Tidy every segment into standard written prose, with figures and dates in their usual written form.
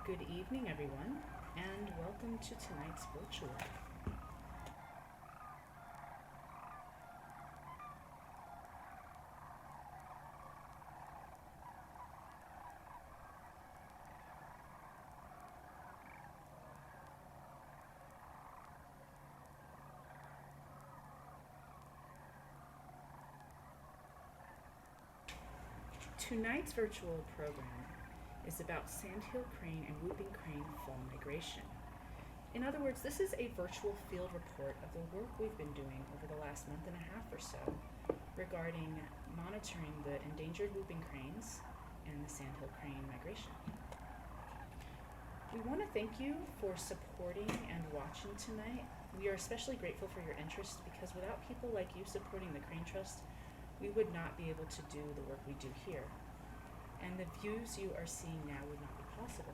Good evening, everyone, and welcome to tonight's virtual. Tonight's virtual program is about sandhill crane and whooping crane fall migration. In other words, this is a virtual field report of the work we've been doing over the last month and a half or so regarding monitoring the endangered whooping cranes and the sandhill crane migration. We want to thank you for supporting and watching tonight. We are especially grateful for your interest because without people like you supporting the Crane Trust, we would not be able to do the work we do here. And the views you are seeing now would not be possible.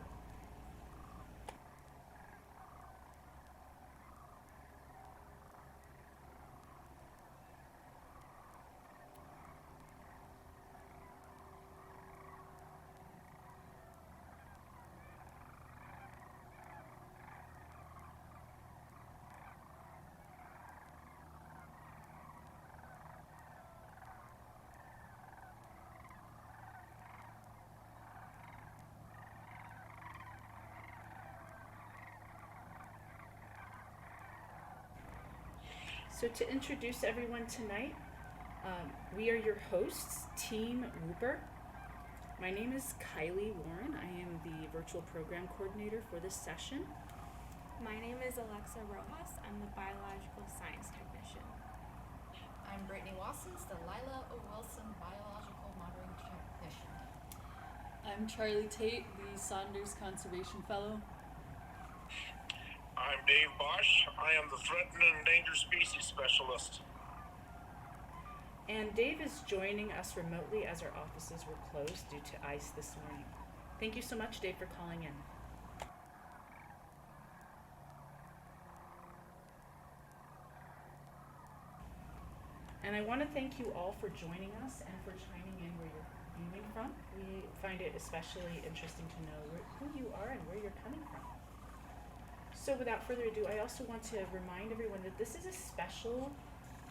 So to introduce everyone tonight, we are your hosts, Team Whooper. My name is Kylie Warren. I am the virtual program coordinator for this session. My name is Alexa Rojas. I'm the biological science technician. I'm Brittany Wassons, the Lila O. Wilson biological monitoring technician. I'm Charlie Tate, the Saunders Conservation Fellow. I'm Dave Bosch. I am the Threatened and Endangered Species Specialist. And Dave is joining us remotely as our offices were closed due to ice this morning. Thank you so much, Dave, for calling in. And I want to thank you all for joining us and for chiming in where you're viewing from. We find it especially interesting to know who you are and where you're coming from. So without further ado, I also want to remind everyone that this is a special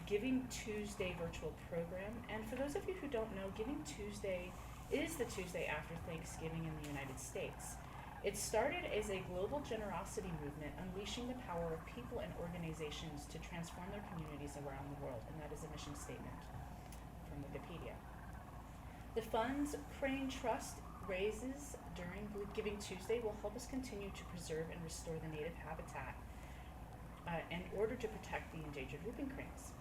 Giving Tuesday virtual program. And for those of you who don't know, Giving Tuesday is the Tuesday after Thanksgiving in the United States. It started as a global generosity movement unleashing the power of people and organizations to transform their communities around the world, and that is a mission statement from Wikipedia. The funds Crane Trust raises during Giving Tuesday will help us continue to preserve and restore the native habitat in order to protect the endangered whooping cranes.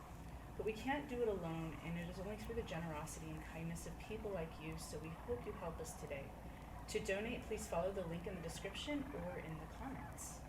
But we can't do it alone, and it is only through the generosity and kindness of people like you, so we hope you help us today. To donate, please follow the link in the description or in the comments.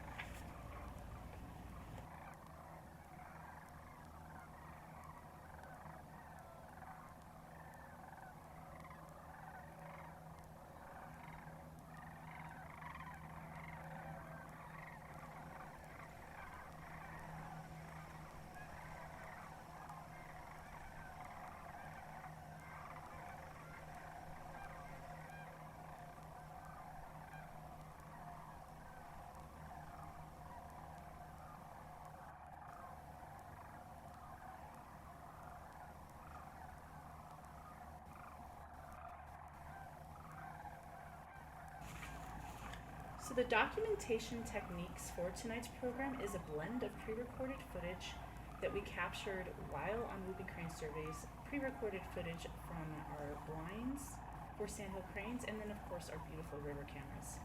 So the documentation techniques for tonight's program is a blend of pre-recorded footage that we captured while on whooping crane surveys, pre-recorded footage from our blinds for sandhill cranes, and then of course our beautiful river cameras.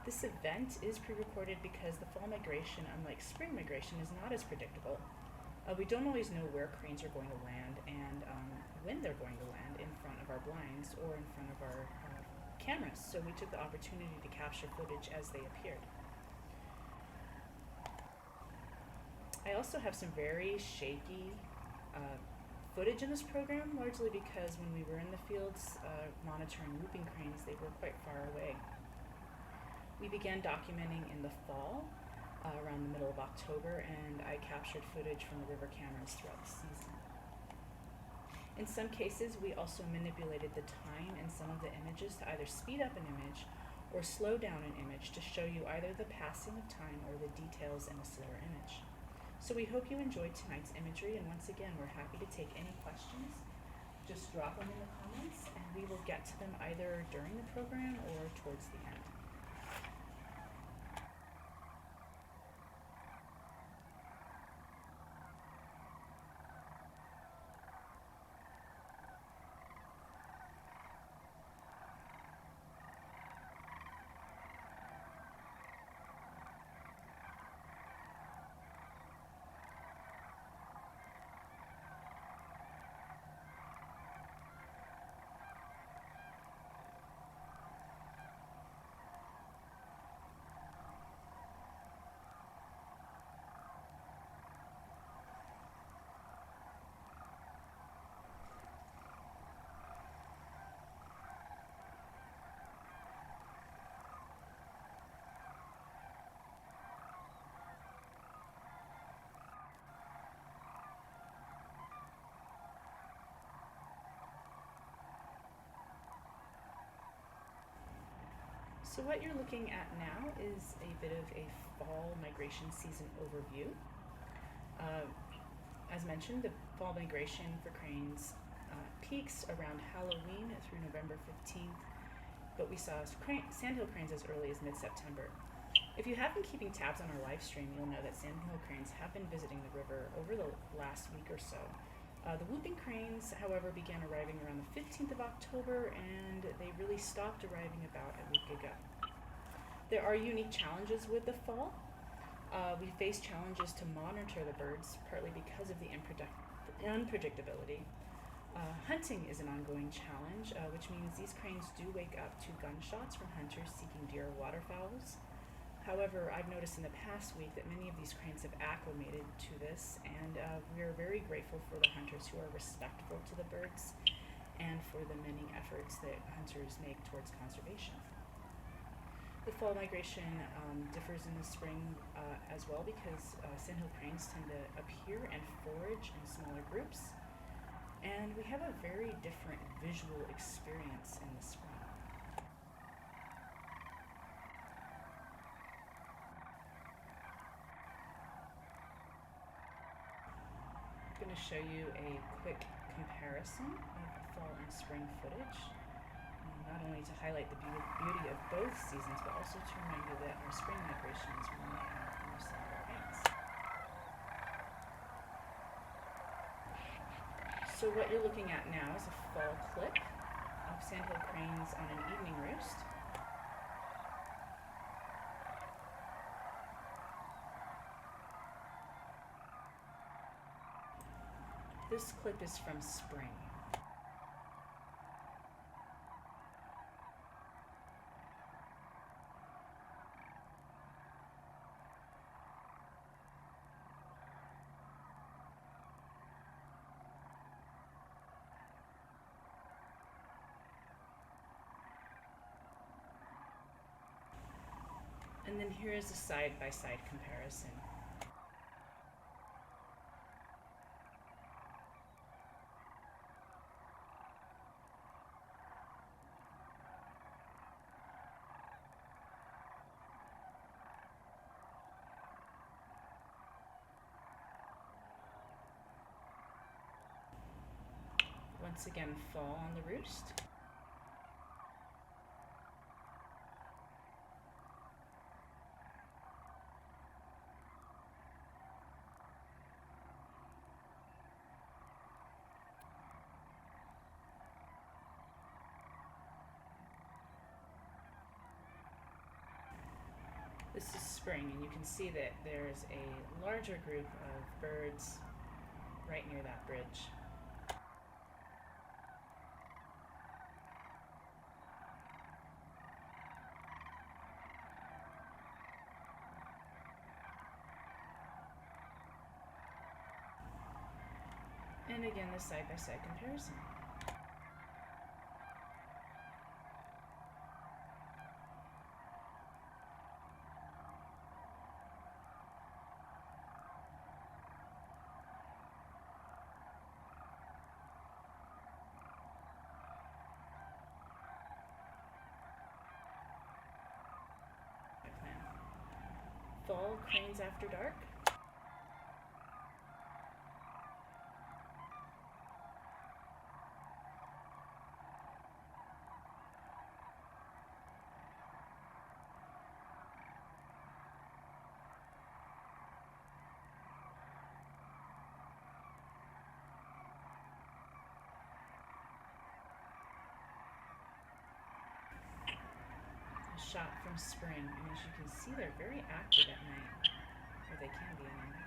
This event is pre-recorded because the fall migration, unlike spring migration, is not as predictable. We don't always know where cranes are going to land and when they're going to land in front of our blinds or in front of our cameras, so we took the opportunity to capture footage as they appeared. I also have some very shaky footage in this program, largely because when we were in the fields monitoring whooping cranes, they were quite far away. We began documenting in the fall, around the middle of October, and I captured footage from the river cameras throughout the season. In some cases, we also manipulated the time in some of the images to either speed up an image or slow down an image to show you either the passing of time or the details in a slower image. So we hope you enjoyed tonight's imagery, and once again, we're happy to take any questions. Just drop them in the comments, and we will get to them either during the program or towards the end. So what you're looking at now is a bit of a fall migration season overview. As mentioned, the fall migration for cranes peaks around Halloween through November 15th, but we saw Sandhill cranes as early as mid-September. If you have been keeping tabs on our live stream, you'll know that Sandhill cranes have been visiting the river over the last week or so. The whooping cranes, however, began arriving around the 15th of October, and they really stopped arriving about a week ago. There are unique challenges with the fall. We face challenges to monitor the birds, partly because of the unpredictability. Hunting is an ongoing challenge, which means these cranes do wake up to gunshots from hunters seeking deer or waterfowls. However, I've noticed in the past week that many of these cranes have acclimated to this, and we are very grateful for the hunters who are respectful to the birds and for the many efforts that hunters make towards conservation. The fall migration differs in the spring as well, because Sandhill cranes tend to appear and forage in smaller groups, and we have a very different visual experience in the spring. I'm going to show you a quick comparison of fall and spring footage, not only to highlight the beauty of both seasons, but also to remind you that our spring migration is when we have more Sandhill cranes. So what you're looking at now is a fall clip of Sandhill cranes on an evening roost. This clip is from spring. And then here is a side-by-side comparison. Once again, fall on the roost. This is spring, and you can see that there's a larger group of birds right near that bridge. And again, the side-by-side comparison. Cranes After Dark. Shot from spring, and as you can see, they're very active at night, or they can be anyway.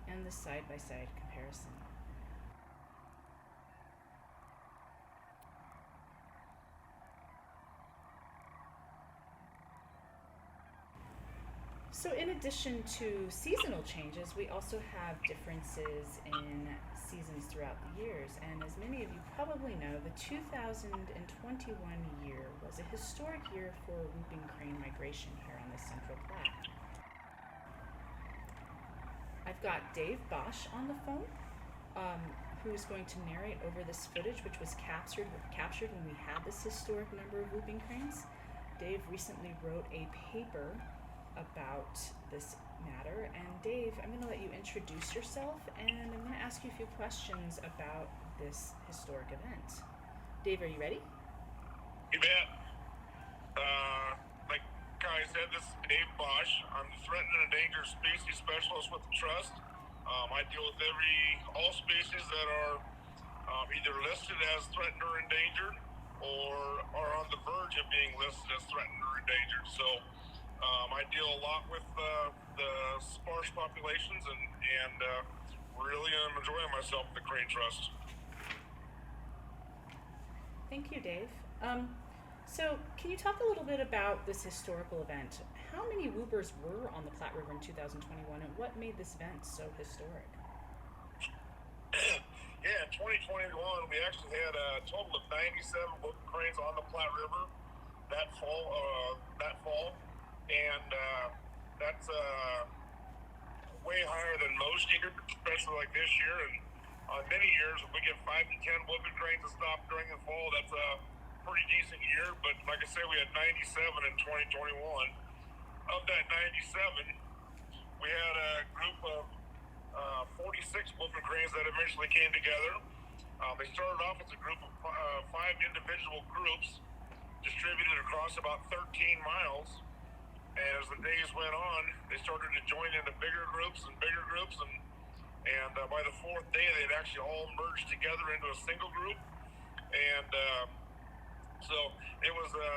And the side-by-side comparison. So in addition to seasonal changes, we also have differences in seasons throughout the years. And as many of you probably know, the 2021 year was a historic year for whooping crane migration here on the Central Platte. I've got Dave Bosch on the phone, who's going to narrate over this footage, which was captured when we had this historic number of whooping cranes. Dave recently wrote a paper about this matter, and Dave, I'm going to let you introduce yourself, and I'm going to ask you a few questions about this historic event. Dave, are you ready? You bet. Like Kai said, this is Dave Bosch. I'm the Threatened and Endangered Species Specialist with the Trust. I deal with all species that are either listed as threatened or endangered, or are on the verge of being listed as threatened or endangered. So I deal a lot with the sparse populations, and really am enjoying myself at the Crane Trust. Thank you, Dave. So can you talk a little bit about this historical event? How many whoopers were on the Platte River in 2021, and what made this event so historic? Yeah, in 2021, we actually had a total of 97 whooping cranes on the Platte River that fall, and that's way higher than most years, especially like this year. And on many years, if we get 5 to 10 whooping cranes to stop during the fall, that's a pretty decent year. But like I said, we had 97 in 2021. Of that 97, we had a group of 46 whooping cranes that eventually came together. They started off as a group of 5 individual groups distributed across about 13 miles. And as the days went on, they started to join into bigger groups, and by the 4th day, they'd actually all merged together into a single group. And so it was a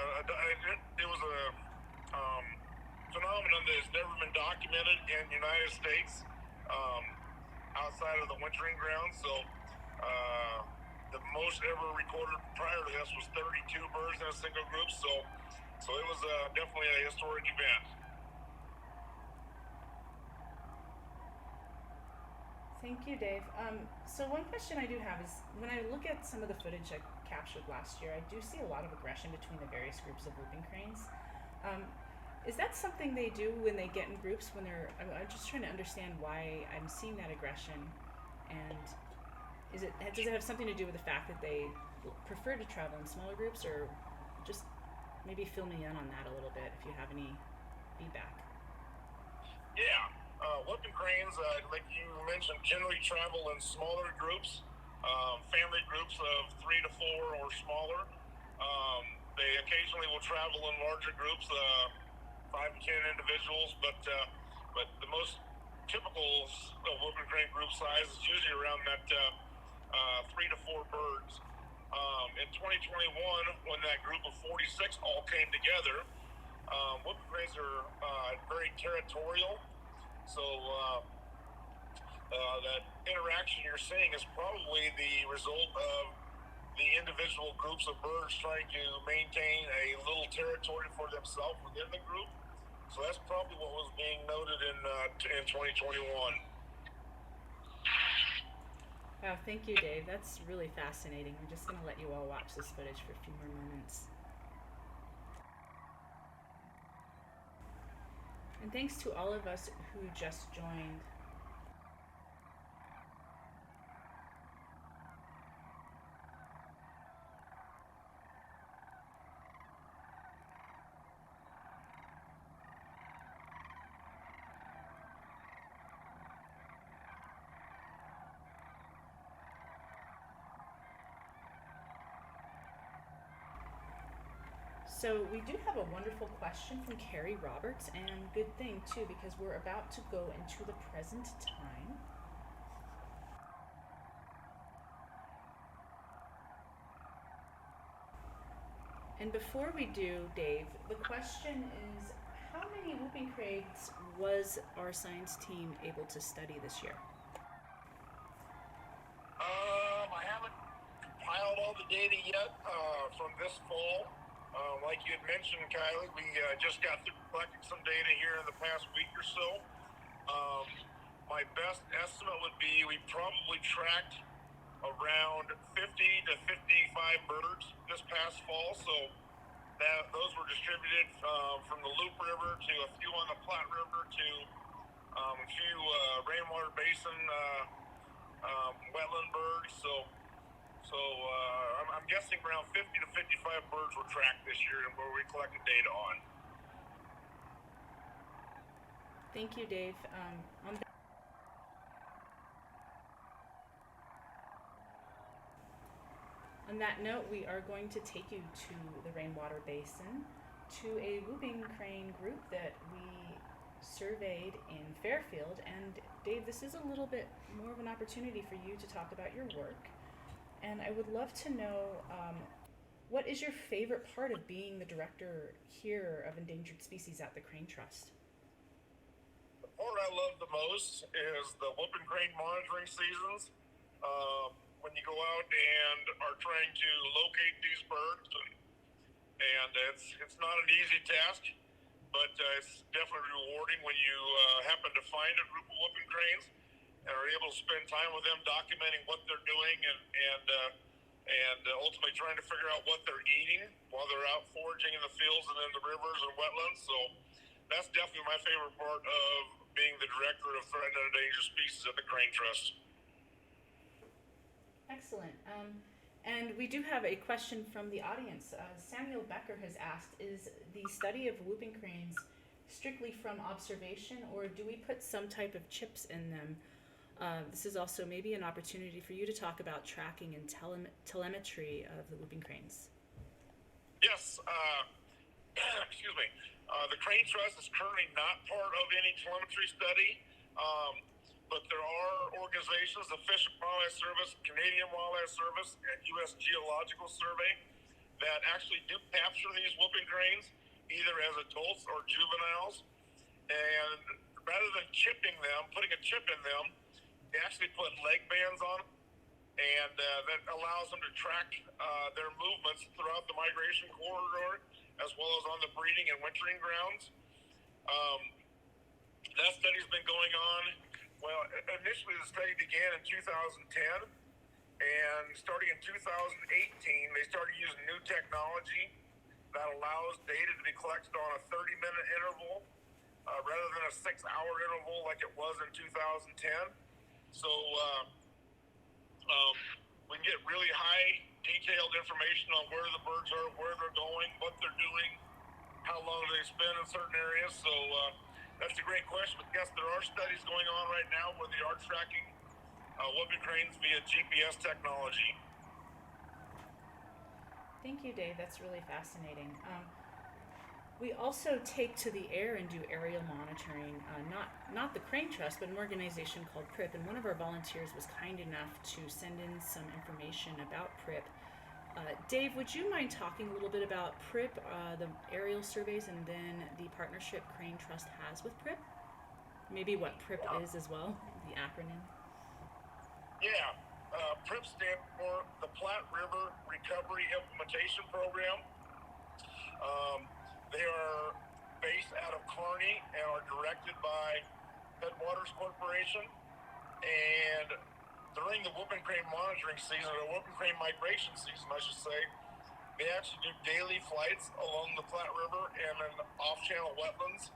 phenomenon that has never been documented in the United States outside of the wintering grounds. So the most ever recorded prior to this was 32 birds in a single group. So it was definitely a historic event. Thank you, Dave. So one question I do have is, when I look at some of the footage I captured last year, I do see a lot of aggression between the various groups of whooping cranes. Is that something they do when they get in groups? I'm just trying to understand why I'm seeing that aggression, and does it have something to do with the fact that they prefer to travel in smaller groups, or just maybe fill me in on that a little bit if you have any feedback? Yeah, whooping cranes, like you mentioned, generally travel in smaller groups, family groups of 3 to 4 or smaller. They occasionally will travel in larger groups, 5 to 10 individuals, but the most typical whooping crane group size is usually around that 3 to 4 birds. In 2021, when that group of 46 all came together, whooping cranes are very territorial, so that interaction you're seeing is probably the result of the individual groups of birds trying to maintain a little territory for themselves within the group. So that's probably what was being noted in 2021. Wow, thank you, Dave. That's really fascinating. We're just going to let you all watch this footage for a few more moments. And thanks to all of us who just joined. So we do have a wonderful question from Carrie Roberts, and good thing too, because we're about to go into the present time. And before we do, Dave, the question is, how many whooping cranes was our science team able to study this year? I haven't compiled all the data yet from this fall. Like you had mentioned, Kylie, we just got through collecting some data here in the past week or so. My best estimate would be we probably tracked around 50 to 55 birds this past fall. So those were distributed from the Loop River to a few on the Platte River to a few rainwater basin wetland birds. So I'm guessing around 50 to 55 birds were tracked this year and where we collected data on. Thank you, Dave. On that note, we are going to take you to the rainwater basin, to a whooping crane group that we surveyed in Fairfield. And Dave, this is a little bit more of an opportunity for you to talk about your work. And I would love to know, what is your favorite part of being the director here of Endangered Species at the Crane Trust? The part I love the most is the whooping crane monitoring seasons. When you go out and are trying to locate these birds, and it's not an easy task, but it's definitely rewarding when you happen to find a group of whooping cranes and are able to spend time with them documenting what they're doing and ultimately trying to figure out what they're eating while they're out foraging in the fields and in the rivers and wetlands. So that's definitely my favorite part of being the director of threatened and endangered species at the Crane Trust. Excellent. And we do have a question from the audience. Samuel Becker has asked, is the study of whooping cranes strictly from observation, or do we put some type of chips in them? This is also maybe an opportunity for you to talk about tracking and telemetry of the whooping cranes. Yes, excuse me. The Crane Trust is currently not part of any telemetry study, but there are organizations, the Fish and Wildlife Service, Canadian Wildlife Service, and U.S. Geological Survey that actually do capture these whooping cranes, either as adults or juveniles. And rather than chipping them, putting a chip in them, they actually put leg bands on them, and that allows them to track their movements throughout the migration corridor, as well as on the breeding and wintering grounds. That study's been going on. Well, initially the study began in 2010, and starting in 2018, they started using new technology that allows data to be collected on a 30-minute interval rather than a 6-hour interval like it was in 2010. So we can get really high detailed information on where the birds are, where they're going, what they're doing, how long they spend in certain areas. So that's a great question. But yes, there are studies going on right now where they are tracking whooping cranes via GPS technology. Thank you, Dave. That's really fascinating. We also take to the air and do aerial monitoring, not the Crane Trust, but an organization called PRIP. And one of our volunteers was kind enough to send in some information about PRIP. Dave, would you mind talking a little bit about PRIP, the aerial surveys, and then the partnership Crane Trust has with PRIP? Maybe what PRIP is as well, the acronym. Yeah, PRIP stands for the Platte River Recovery Implementation Program. They are based out of Kearney and are directed by Headwaters Corporation. And during the whooping crane monitoring season, or whooping crane migration season, I should say, they actually do daily flights along the Platte River and in off-channel wetlands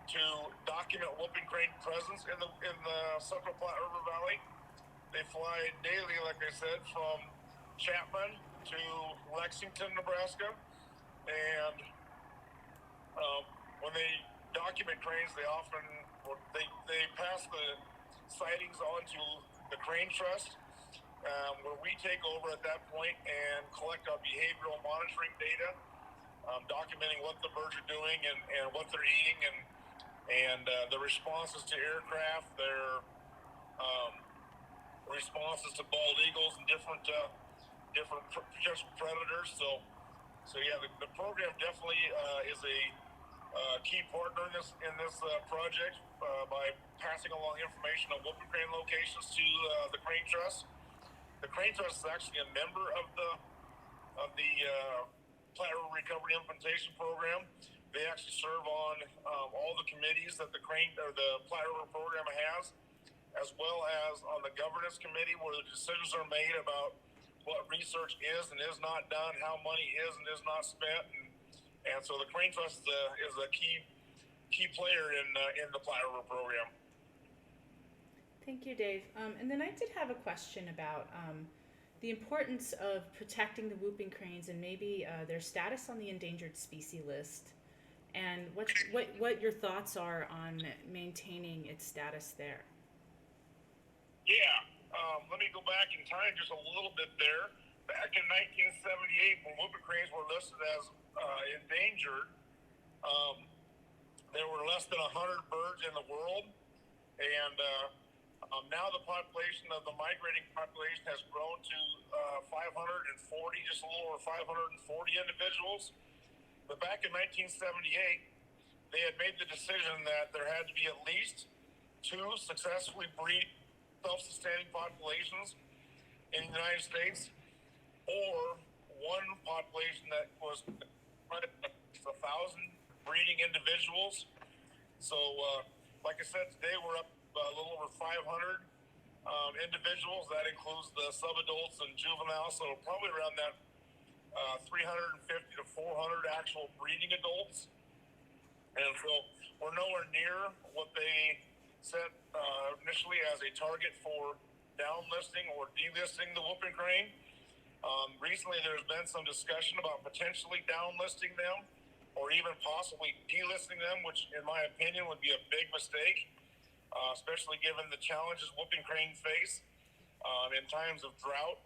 to document whooping crane presence in the Central Platte River Valley. They fly daily, like I said, from Chapman to Lexington, Nebraska, and when they document cranes, they often they pass the sightings on to the Crane Trust, where we take over at that point and collect our behavioral monitoring data, documenting what the birds are doing and what they're eating, and the responses to aircraft, their responses to bald eagles and different potential predators. So yeah, the program definitely is a key partner in this project by passing along information on whooping crane locations to the Crane Trust. The Crane Trust is actually a member of the Platte River Recovery Implementation Program. They actually serve on all the committees that the Platte River program has, as well as on the governance committee where the decisions are made about what research is and is not done, how money is and is not spent, and so the Crane Trust is a key player in the Platte River program. Thank you, Dave. And then I did have a question about the importance of protecting the whooping cranes and maybe their status on the endangered species list, and what your thoughts are on maintaining its status there. Yeah, let me go back in time just a little bit there. Back in 1978, when whooping cranes were listed as endangered, there were less than 100 birds in the world, and now the population of the migrating population has grown to 540, just a little over 540 individuals. But back in 1978, they had made the decision that there had to be at least 2 successfully breed self-sustaining populations in the United States, or 1 population that was 1,000 breeding individuals. So, like I said, today we're up a little over 500 individuals. That includes the subadults and juveniles, so probably around that 350 to 400 actual breeding adults. And so we're nowhere near what they set initially as a target for downlisting or delisting the whooping crane. Recently, there's been some discussion about potentially downlisting them or even possibly delisting them, which in my opinion would be a big mistake, especially given the challenges whooping cranes face in times of drought,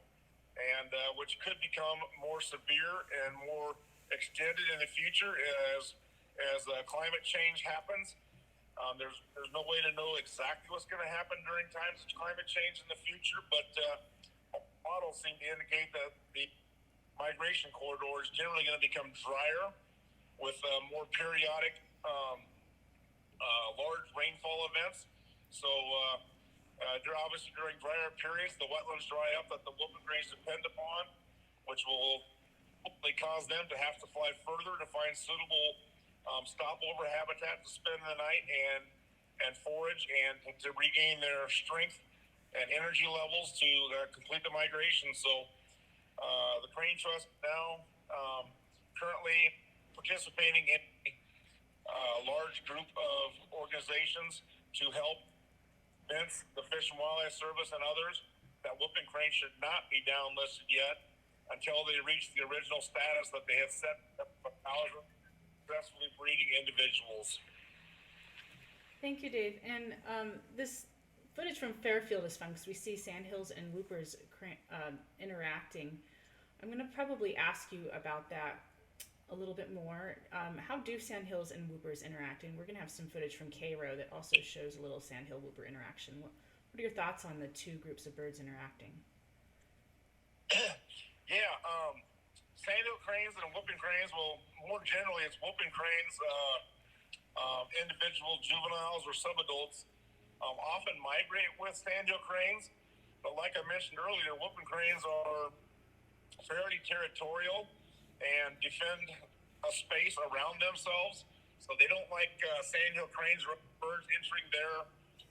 and which could become more severe and more extended in the future as climate change happens. There's no way to know exactly what's going to happen during times of climate change in the future, but models seem to indicate that the migration corridor is generally going to become drier with more periodic large rainfall events. So obviously during drier periods, the wetlands dry up that the whooping cranes depend upon, which will hopefully cause them to have to fly further to find suitable stopover habitat to spend the night and forage and to regain their strength and energy levels to complete the migration. So the Crane Trust now currently participating in a large group of organizations to help convince the Fish and Wildlife Service and others that whooping cranes should not be downlisted yet until they reach the original status that they had set up 1,000 successfully breeding individuals. Thank you, Dave. And this footage from Fairfield is fun because we see sandhills and whoopers interacting. I'm going to probably ask you about that a little bit more. How do sandhills and whoopers interact? And we're going to have some footage from Cairo that also shows a little sandhill whooper interaction. What are your thoughts on the 2 groups of birds interacting? Yeah, sandhill cranes and whooping cranes, well, more generally, it's whooping cranes, individual juveniles or subadults often migrate with sandhill cranes, but like I mentioned earlier, whooping cranes are fairly territorial and defend a space around themselves, so they don't like sandhill cranes or birds entering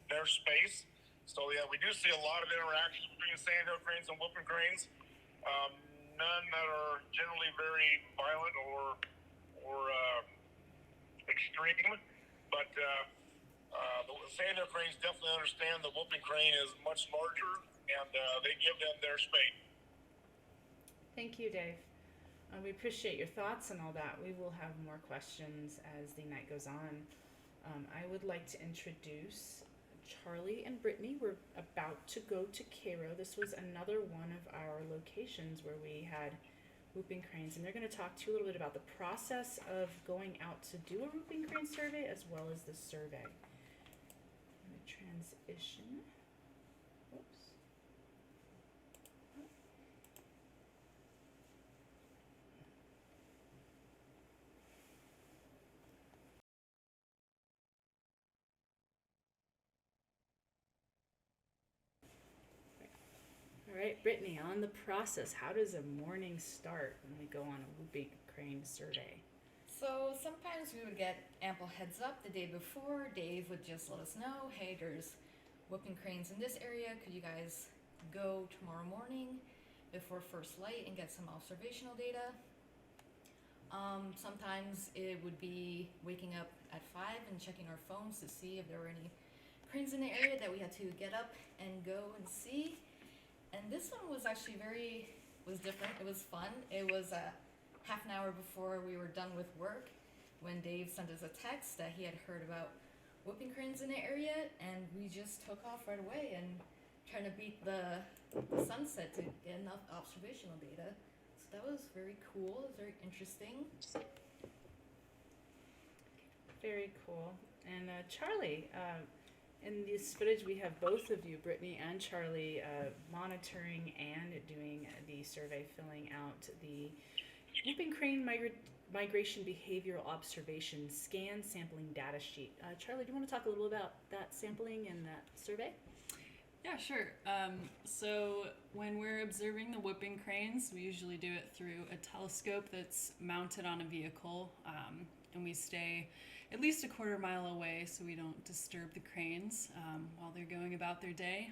their space. So yeah, we do see a lot of interaction between sandhill cranes and whooping cranes. None that are generally very violent or extreme, but the sandhill cranes definitely understand the whooping crane is much larger, and they give them their spade. Thank you, Dave. We appreciate your thoughts and all that. We will have more questions as the night goes on. I would like to introduce Charlie and Brittany. We're about to go to Cairo. This was another one of our locations where we had whooping cranes, and they're going to talk to you a little bit about the process of going out to do a whooping crane survey as well as the survey. I'm going to transition. Whoops. All right, Brittany, on the process, how does a morning start when we go on a whooping crane survey? So sometimes we would get ample heads up the day before. Dave would just let us know, hey, there's whooping cranes in this area. Could you guys go tomorrow morning before first light and get some observational data? Sometimes it would be waking up at 5 and checking our phones to see if there were any cranes in the area that we had to get up and go and see. And this one was actually was different. It was fun. It was half an hour before we were done with work when Dave sent us a text that he had heard about whooping cranes in the area, and we just took off right away and trying to beat the sunset to get enough observational data. So that was very cool. It was very interesting. Very cool. And Charlie, in this footage we have both of you, Brittany and Charlie, monitoring and doing the survey, filling out the whooping crane migration behavioral observation scan sampling data sheet. Charlie, do you want to talk a little about that sampling and that survey? Yeah, sure. So when we're observing the whooping cranes, we usually do it through a telescope that's mounted on a vehicle, and we stay at least a quarter mile away so we don't disturb the cranes while they're going about their day.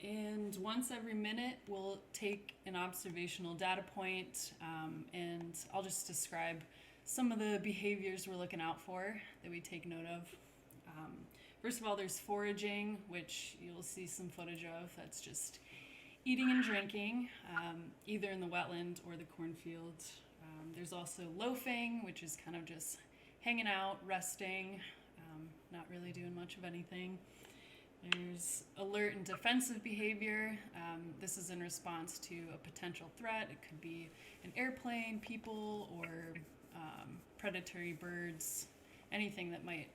And once every minute, we'll take an observational data point, and I'll just describe some of the behaviors we're looking out for that we take note of. First of all, there's foraging, which you'll see some footage of. That's just eating and drinking, either in the wetland or the cornfield. There's also loafing, which is kind of just hanging out, resting, not really doing much of anything. There's alert and defensive behavior. This is in response to a potential threat. It could be an airplane, people, or predatory birds, anything that might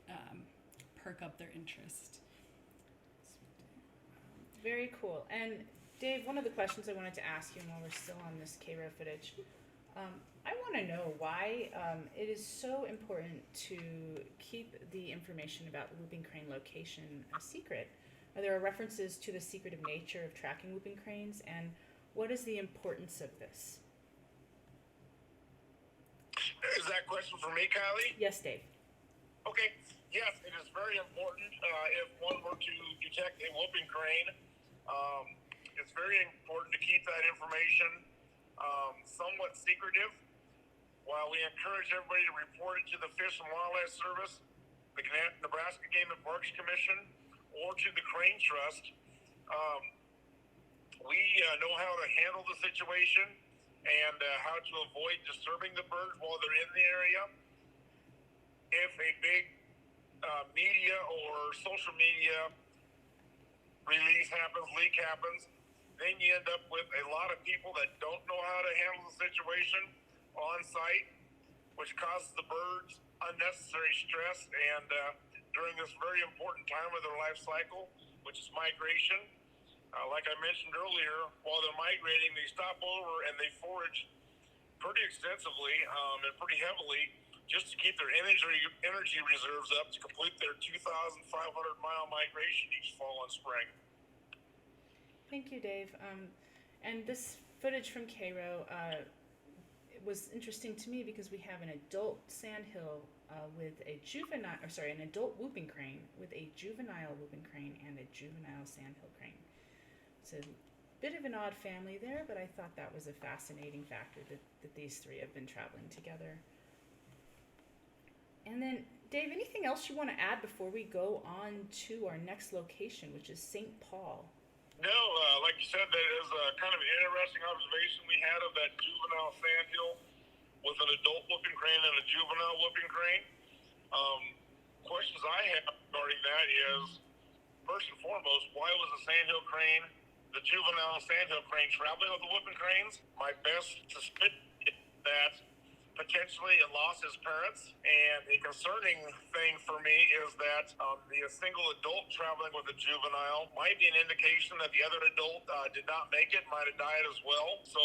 perk up their interest. Very cool. And Dave, one of the questions I wanted to ask you while we're still on this Cairo footage, I want to know why it is so important to keep the information about the whooping crane location a secret. Are there references to the secretive nature of tracking whooping cranes, and what is the importance of this? Is that question for me, Kylie? Yes, Dave. Okay. Yes, it is very important if one were to detect a whooping crane. It's very important to keep that information somewhat secretive. While we encourage everybody to report it to the Fish and Wildlife Service, the Nebraska Game and Parks Commission, or to the Crane Trust, we know how to handle the situation and how to avoid disturbing the birds while they're in the area. If a big media or social media release happens, leak happens, then you end up with a lot of people that don't know how to handle the situation on site, which causes the birds unnecessary stress. And during this very important time of their life cycle, which is migration, like I mentioned earlier, while they're migrating, they stop over and they forage pretty extensively and pretty heavily just to keep their energy reserves up to complete their 2,500-mile migration each fall and spring. Thank you, Dave. And this footage from Cairo, was interesting to me because we have an adult sandhill with a juvenile, or sorry, an adult whooping crane with a juvenile whooping crane and a juvenile sandhill crane. It's a bit of an odd family there, but I thought that was a fascinating factor that these three have been traveling together. And then, Dave, anything else you want to add before we go on to our next location, which is St. Paul? No, like you said, that is kind of an interesting observation we had of that juvenile sandhill with an adult whooping crane and a juvenile whooping crane. Questions I have regarding that is, first and foremost, why was the sandhill crane, the juvenile sandhill crane, traveling with the whooping cranes? My best suspicion is that potentially it lost his parents, and a concerning thing for me is that the single adult traveling with a juvenile might be an indication that the other adult did not make it, might have died as well. So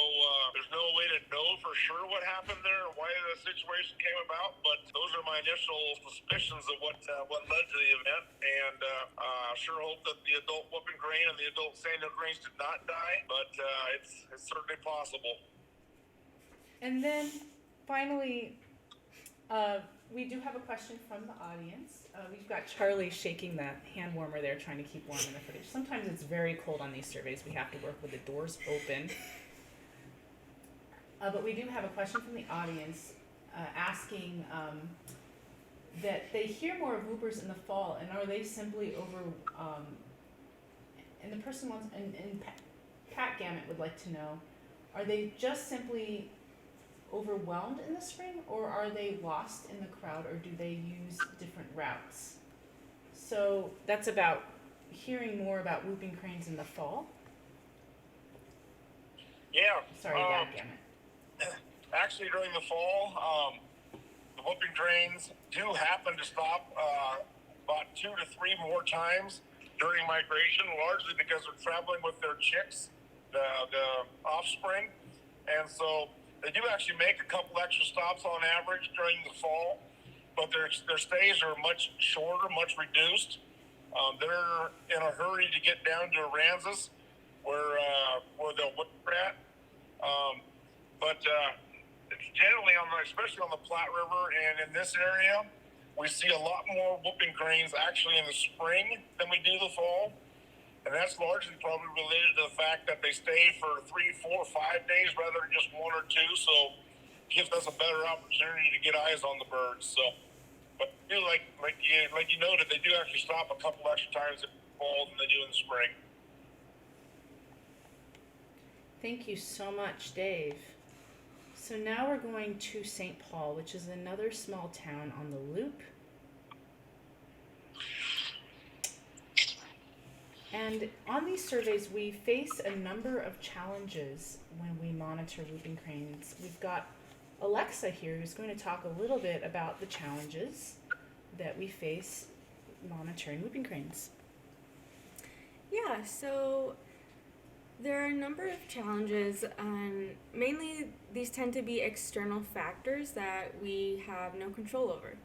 there's no way to know for sure what happened there or why the situation came about, but those are my initial suspicions of what led to the event, and sure hope that the adult whooping crane and the adult sandhill cranes did not die, but it's certainly possible. And then finally, we do have a question from the audience. We've got Charlie shaking that hand warmer there, trying to keep warm in the footage. Sometimes it's very cold on these surveys. We have to work with the doors open. But we do have a question from the audience asking that they hear more of whoopers in the fall, and are they simply over? And the person wants, and Pat Gammett would like to know, are they just simply overwhelmed in the spring, or are they lost in the crowd, or do they use different routes? So that's about hearing more about whooping cranes in the fall. Yeah. Sorry, Dad Gammett. Actually, during the fall, the whooping cranes do happen to stop about 2 to 3 more times during migration, largely because they're traveling with their chicks, the offspring, and so they do actually make a couple extra stops on average during the fall, but their stays are much shorter, much reduced. They're in a hurry to get down to Aransas, where they'll whip at. But generally, especially on the Platte River and in this area, we see a lot more whooping cranes actually in the spring than we do the fall. And that's largely probably related to the fact that they stay for 3, 4, 5 days rather than just 1 or 2. So it gives us a better opportunity to get eyes on the birds. So, but like you noted, they do actually stop a couple extra times in the fall than they do in the spring. Thank you so much, Dave. So now we're going to St. Paul, which is another small town on the Loop. And on these surveys, we face a number of challenges when we monitor whooping cranes. We've got Alexa here who's going to talk a little bit about the challenges that we face monitoring whooping cranes. Yeah, so there are a number of challenges, and mainly these tend to be external factors that we have no control over.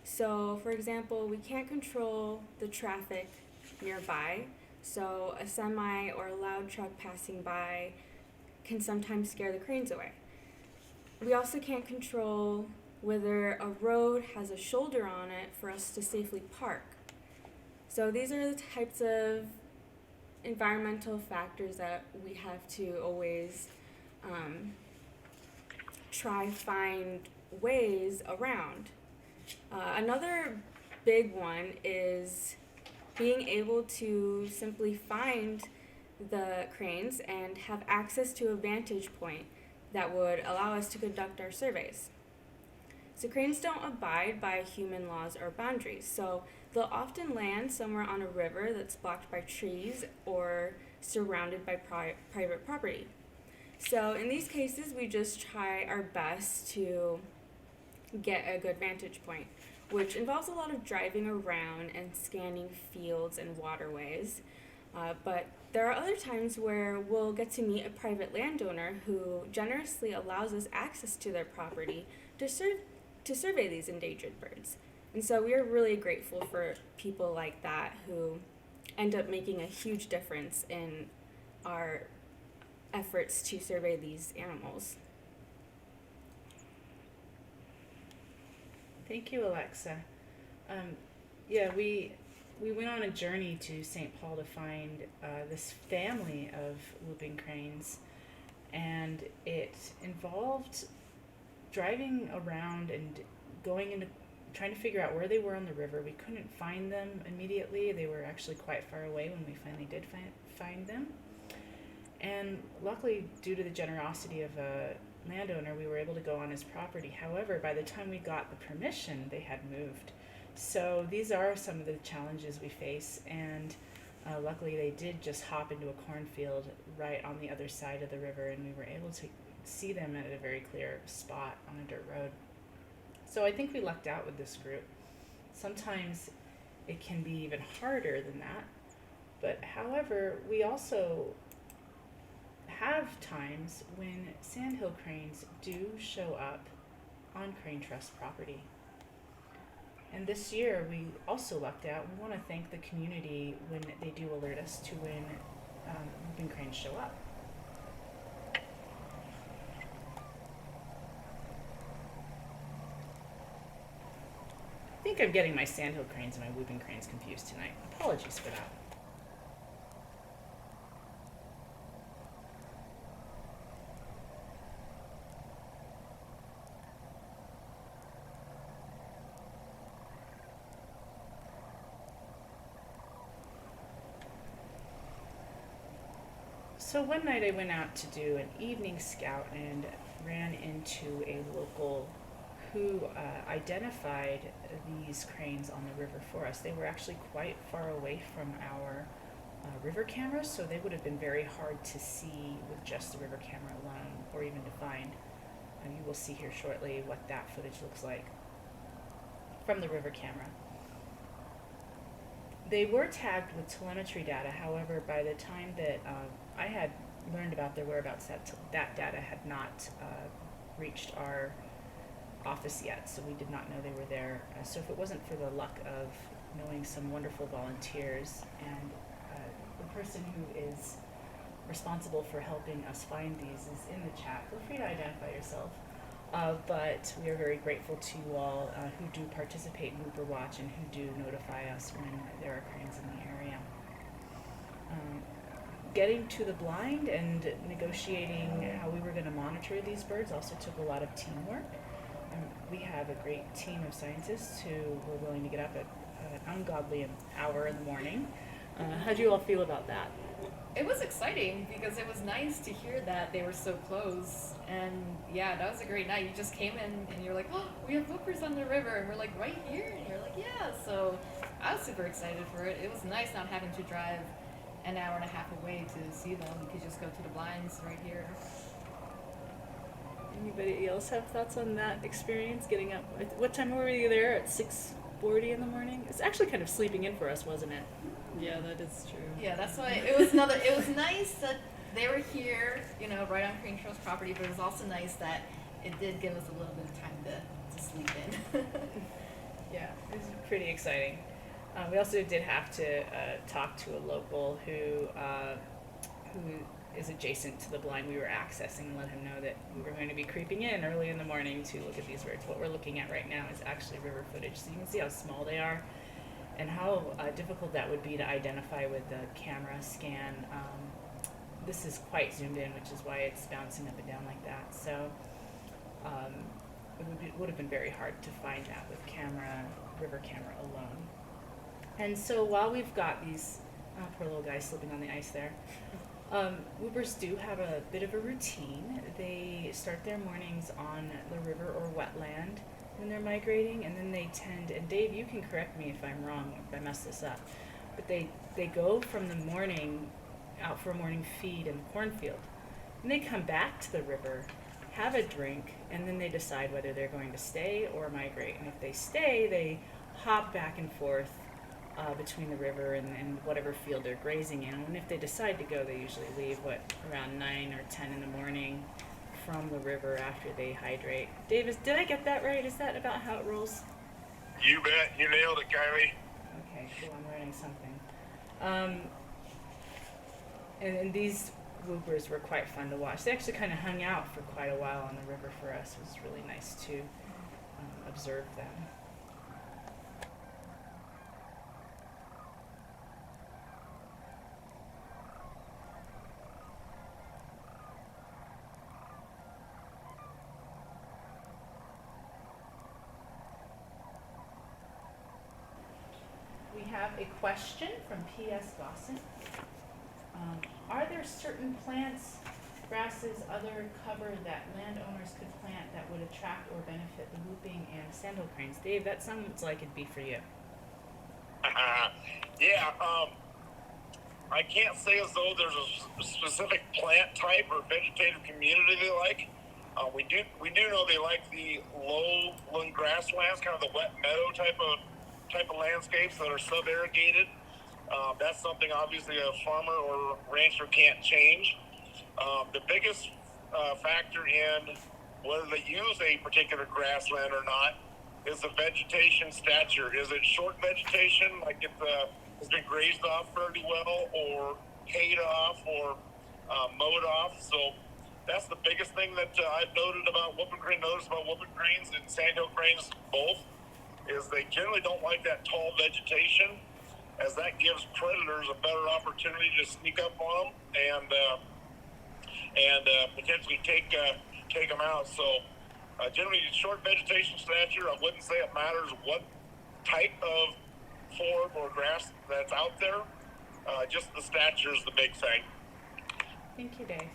So, for example, we can't control the traffic nearby. So a semi or a loud truck passing by can sometimes scare the cranes away. We also can't control whether a road has a shoulder on it for us to safely park. So these are the types of environmental factors that we have to always try find ways around. Another big one is being able to simply find the cranes and have access to a vantage point that would allow us to conduct our surveys. So cranes don't abide by human laws or boundaries, so they'll often land somewhere on a river that's blocked by trees or surrounded by private property. So in these cases, we just try our best to get a good vantage point, which involves a lot of driving around and scanning fields and waterways. But there are other times where we'll get to meet a private landowner who generously allows us access to their property to survey these endangered birds. And so we are really grateful for people like that who end up making a huge difference in our efforts to survey these animals. Thank you, Alexa. Yeah, we went on a journey to St. Paul to find this family of whooping cranes, and it involved driving around and going into trying to figure out where they were on the river. We couldn't find them immediately. They were actually quite far away when we finally did find them. And luckily, due to the generosity of a landowner, we were able to go on his property. However, by the time we got the permission, they had moved. So these are some of the challenges we face, and luckily they did just hop into a cornfield right on the other side of the river, and we were able to see them at a very clear spot on a dirt road. So I think we lucked out with this group. Sometimes it can be even harder than that, but however, we also have times when sandhill cranes do show up on Crane Trust property. And this year we also lucked out. We want to thank the community when they do alert us to when whooping cranes show up. I think I'm getting my sandhill cranes and my whooping cranes confused tonight. Apologies for that. So one night I went out to do an evening scout and ran into a local who identified these cranes on the river for us. They were actually quite far away from our river cameras, so they would have been very hard to see with just the river camera alone, or even to find. And you will see here shortly what that footage looks like from the river camera. They were tagged with telemetry data. However, by the time that I had learned about their whereabouts, that data had not reached our office yet, so we did not know they were there. So if it wasn't for the luck of knowing some wonderful volunteers and the person who is responsible for helping us find these is in the chat, feel free to identify yourself. But we are very grateful to you all who do participate in Whooper Watch and who do notify us when there are cranes in the area. Getting to the blind and negotiating how we were going to monitor these birds also took a lot of teamwork. We have a great team of scientists who were willing to get up at an ungodly hour in the morning. How do you all feel about that? It was exciting because it was nice to hear that they were so close. And yeah, that was a great night. You just came in and you're like, oh, we have whoopers on the river. And we're like, right here? And you're like, yeah. So I was super excited for it. It was nice not having to drive an hour and a half away to see them. You could just go to the blinds right here. Anybody else have thoughts on that experience, getting up? What time were we there? At 6:40 in the morning? It's actually kind of sleeping in for us, wasn't it? Yeah, that is true. Yeah, that's why it was it was nice that they were here, you know, right on Crane Trust property, but it was also nice that it did give us a little bit of time to sleep in. Yeah, it was pretty exciting. We also did have to talk to a local who is adjacent to the blind we were accessing and let him know that we were going to be creeping in early in the morning to look at these birds. What we're looking at right now is actually river footage, so you can see how small they are and how difficult that would be to identify with the camera scan. This is quite zoomed in, which is why it's bouncing up and down like that. So it would have been very hard to find that with river camera alone. And so while we've got these, poor little guys slipping on the ice there, whoopers do have a bit of a routine. They start their mornings on the river or wetland when they're migrating, and then they tend, and Dave, you can correct me if I'm wrong, if I mess this up, but they go from the morning out for a morning feed in the cornfield. And they come back to the river, have a drink, and then they decide whether they're going to stay or migrate. And if they stay, they hop back and forth between the river and whatever field they're grazing in. And if they decide to go, they usually leave, around 9 or 10 in the morning from the river after they hydrate. Davis, did I get that right? Is that about how it rolls? You bet. You nailed it, Kylie. Okay, cool. I'm learning something. And these whoopers were quite fun to watch. They actually kind of hung out for quite a while on the river for us. It was really nice too. observe them. We have a question from P.S. Gosson. Are there certain plants, grasses, other cover that landowners could plant that would attract or benefit the whooping and sandhill cranes? Dave, that sounds like it'd be for you. Yeah, I can't say as though there's a specific plant type or vegetative community they like. We do know they like the lowland grasslands, kind of the wet meadow type of landscapes that are sub-irrigated. That's something obviously a farmer or rancher can't change. The biggest factor in whether they use a particular grassland or not is the vegetation stature. Is it short vegetation, like it has been grazed off fairly well, or hayed off, or mowed off? So that's the biggest thing that I've noticed about whooping cranes and sandhill cranes both, is they generally don't like that tall vegetation, as that gives predators a better opportunity to sneak up on them and potentially take them out. So generally, short vegetation stature, I wouldn't say it matters what type of forb or grass that's out there. Just the stature is the big thing. Thank you, Dave.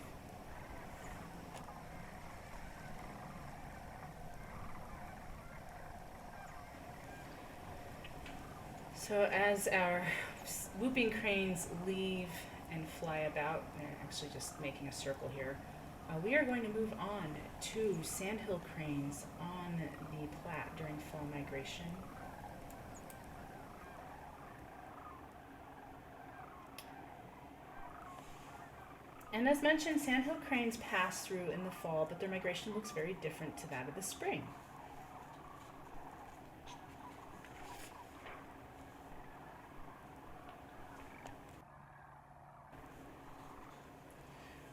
So as our whooping cranes leave and fly about, they're actually just making a circle here, we are going to move on to sandhill cranes on the Platte during fall migration. And as mentioned, sandhill cranes pass through in the fall, but their migration looks very different to that of the spring.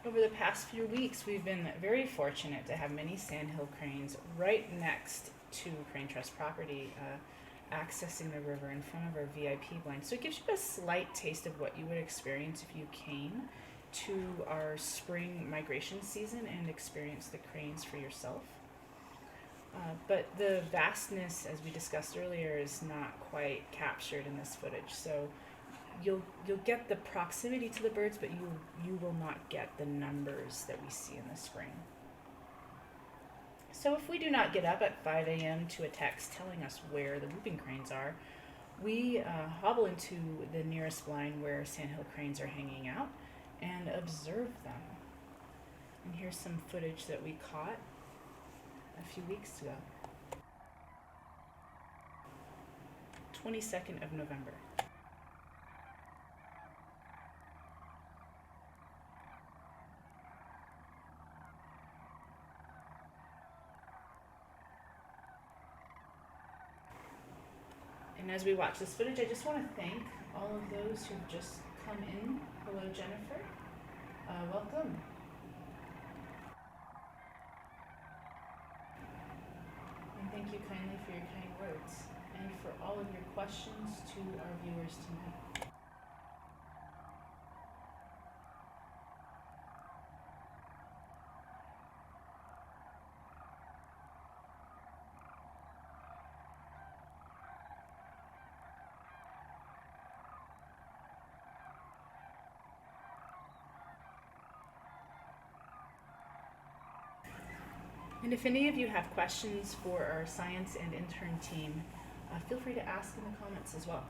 Over the past few weeks, we've been very fortunate to have many sandhill cranes right next to Crane Trust property, accessing the river in front of our VIP blind. So it gives you a slight taste of what you would experience if you came to our spring migration season and experience the cranes for yourself. But the vastness, as we discussed earlier, is not quite captured in this footage. So you'll get the proximity to the birds, but you will not get the numbers that we see in the spring. So if we do not get up at 5 a.m. to a text telling us where the whooping cranes are, we hobble into the nearest blind where sandhill cranes are hanging out and observe them. And here's some footage that we caught a few weeks ago. 22nd of November. And as we watch this footage, I just want to thank all of those who've just come in. Hello, Jennifer. Welcome. And thank you kindly for your kind words and for all of your questions to our viewers tonight. And if any of you have questions for our science and intern team, feel free to ask in the comments as well.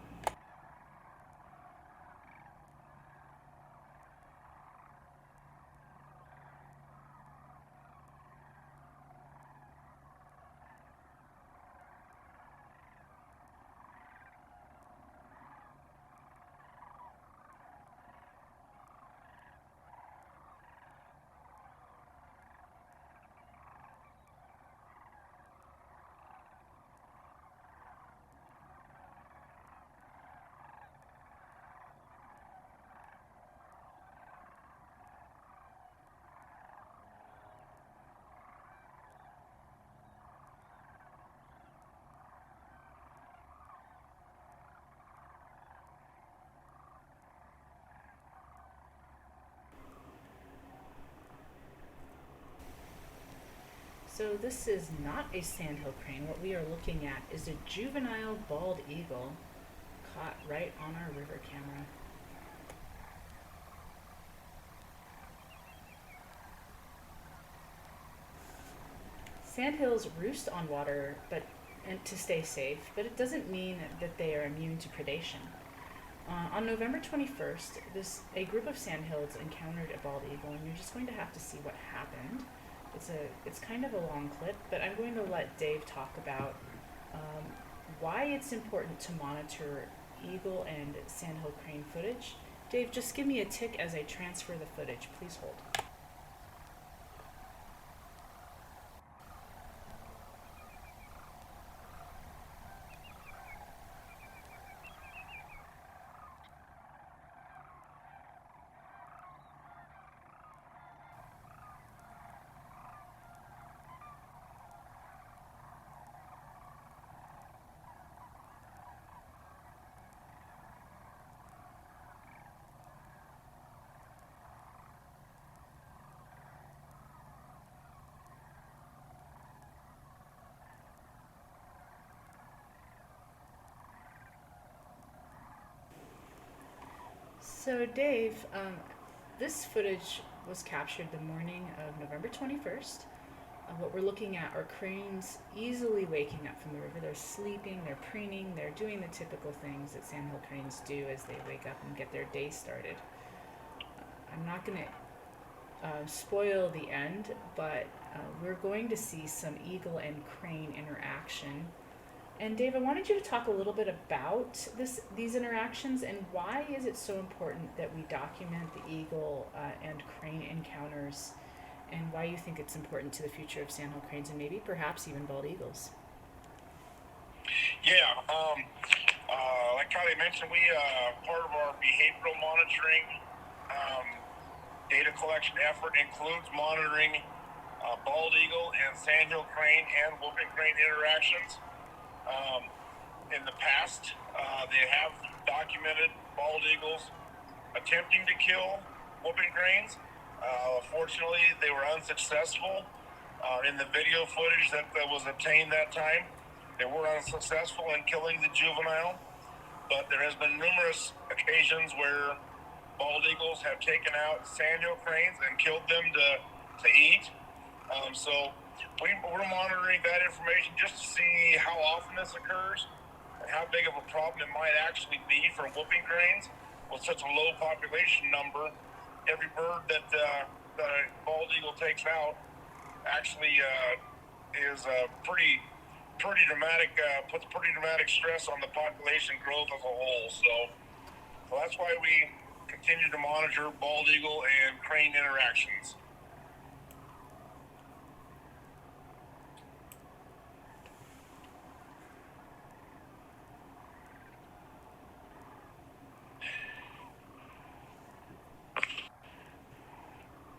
So this is not a sandhill crane. What we are looking at is a juvenile bald eagle caught right on our river camera. Sandhills roost on water and to stay safe, but it doesn't mean that they are immune to predation. On November 21st, a group of sandhills encountered a bald eagle, and you're just going to have to see what happened. It's kind of a long clip, but I'm going to let Dave talk about why it's important to monitor eagle and sandhill crane footage. Dave, just give me a tick as I transfer the footage. Please hold. So, Dave, this footage was captured the morning of November 21st. What we're looking at are cranes easily waking up from the river. They're sleeping, they're preening, they're doing the typical things that sandhill cranes do as they wake up and get their day started. I'm not going to spoil the end, but we're going to see some eagle and crane interaction. And Dave, I wanted you to talk a little bit about these interactions and why is it so important that we document the eagle and crane encounters, and why you think it's important to the future of sandhill cranes and maybe perhaps even bald eagles. Yeah, like Kylie mentioned, we part of our behavioral monitoring data collection effort includes monitoring bald eagle and sandhill crane and whooping crane interactions. In the past, they have documented bald eagles attempting to kill whooping cranes. Fortunately, they were unsuccessful. In the video footage that was obtained that time, they were unsuccessful in killing the juvenile, but there has been numerous occasions where bald eagles have taken out sandhill cranes and killed them to eat. So we're monitoring that information just to see how often this occurs and how big of a problem it might actually be for whooping cranes with such a low population number. Every bird that the bald eagle takes out actually is pretty dramatic, puts pretty dramatic stress on the population growth as a whole. So that's why we continue to monitor bald eagle and crane interactions.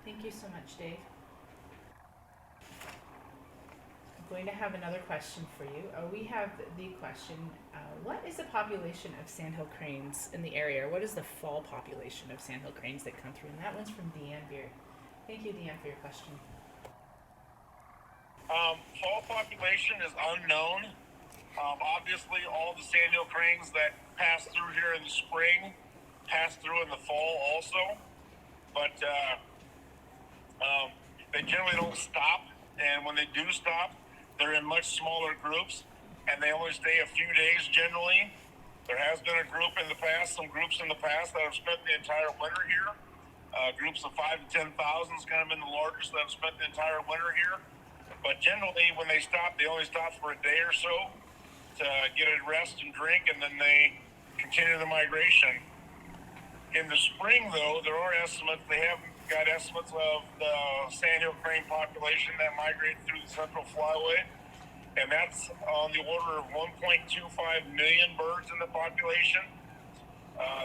Thank you so much, Dave. I'm going to have another question for you. We have the question, what is the population of sandhill cranes in the area? What is the fall population of sandhill cranes that come through? And that one's from Deanne Beard. Thank you, Deanne, for your question. Fall population is unknown. Obviously, all the sandhill cranes that pass through here in the spring pass through in the fall also. But they generally don't stop, and when they do stop, they're in much smaller groups, and they only stay a few days generally. There has been a group in the past, some groups in the past that have spent the entire winter here. Groups of 5,000 to 10,000 has kind of been the largest that have spent the entire winter here. But generally, when they stop, they only stop for a day or so to get a rest and drink, and then they continue the migration. In the spring, though, there are estimates. They have got estimates of the sandhill crane population that migrate through the Central Flyway, and that's on the order of 1.25 million birds in the population.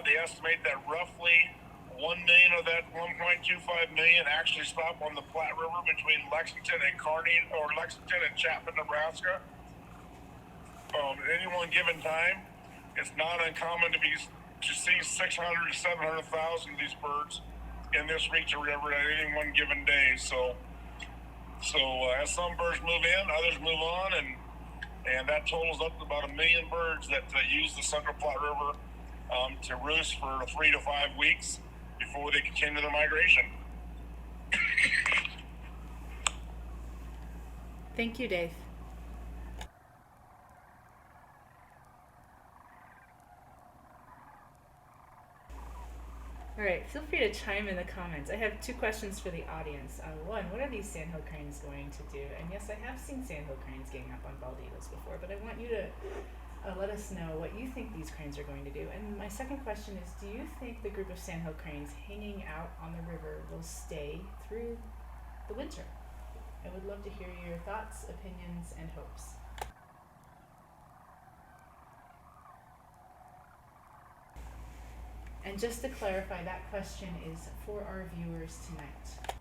They estimate that roughly 1 million of that 1.25 million actually stop on the Platte River between Lexington and Kearney, or Lexington and Chapman, Nebraska. At any one given time, it's not uncommon to see 600 to 700,000 of these birds in this reach of river at any one given day. So So as some birds move in, others move on, and that totals up to about 1 million birds that use the Central Platte River to roost for 3 to 5 weeks before they continue their migration. Thank you, Dave. All right, feel free to chime in the comments. I have 2 questions for the audience. One, what are these sandhill cranes going to do? And yes, I have seen sandhill cranes getting up on bald eagles before, but I want you to let us know what you think these cranes are going to do. And my second question is, do you think the group of sandhill cranes hanging out on the river will stay through the winter? I would love to hear your thoughts, opinions, and hopes. And just to clarify, that question is for our viewers tonight.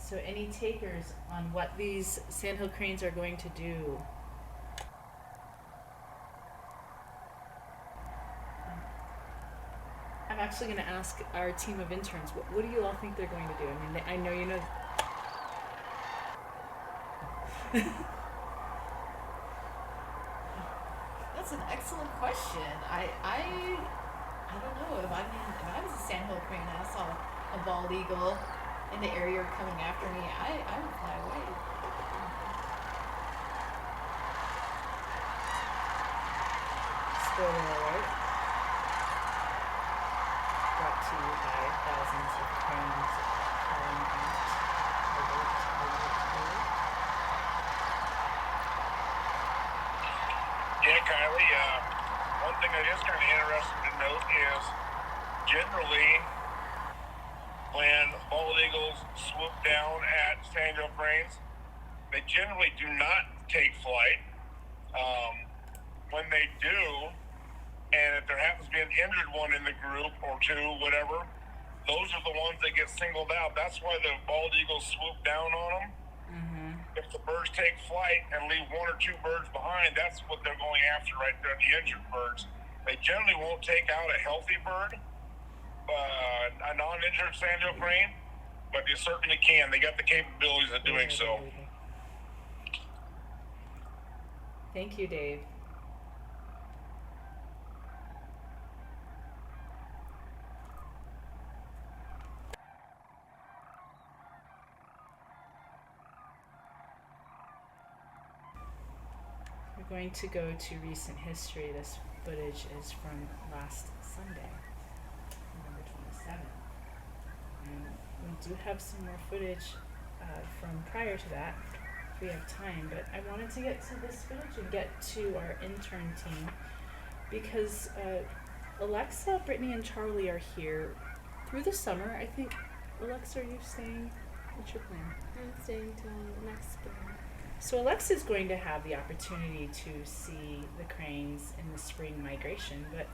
So any takers on what these sandhill cranes are going to do? I'm actually going to ask our team of interns, what do you all think they're going to do? I mean, I know you know. That's an excellent question. I don't know. If I was a sandhill crane and I saw a bald eagle in the area coming after me, I would fly away. Spoiler alert. Brought to you by thousands of cranes calling out alert. Yeah, Kylie, one thing that is kind of interesting to note is generally when bald eagles swoop down at sandhill cranes, they generally do not take flight. When they do, and if there happens to be an injured one in the group or 2, whatever, those are the ones that get singled out. That's why the bald eagles swoop down on them. Mm-hmm. If the birds take flight and leave 1 or 2 birds behind, that's what they're going after right there, the injured birds. They generally won't take out a healthy bird, a non-injured sandhill crane, but they certainly can. They got the capabilities of doing so. Thank you, Dave. We're going to go to recent history. This footage is from last Sunday, November 27th. And we do have some more footage from prior to that, if we have time, but I wanted to get to this footage and get to our intern team because Alexa, Brittany, and Charlie are here through the summer. I think, Alexa, are you staying? What's your plan? I'm staying till next spring. So Alexa's going to have the opportunity to see the cranes in the spring migration, but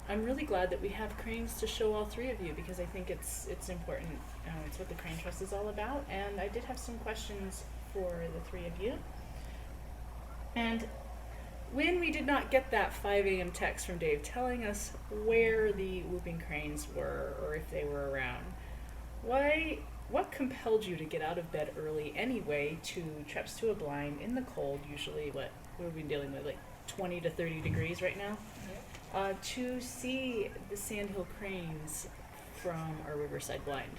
I'm really glad that we have cranes to show all 3 of you because I think it's important. It's what the Crane Trust is all about, and I did have some questions for the 3 of you. And when we did not get that 5 a.m. text from Dave telling us where the whooping cranes were or if they were around, why what compelled you to get out of bed early anyway to trips to a blind in the cold, usually what we've been dealing with, like 20 to 30 degrees right now, to see the Sandhill cranes from our Riverside blind?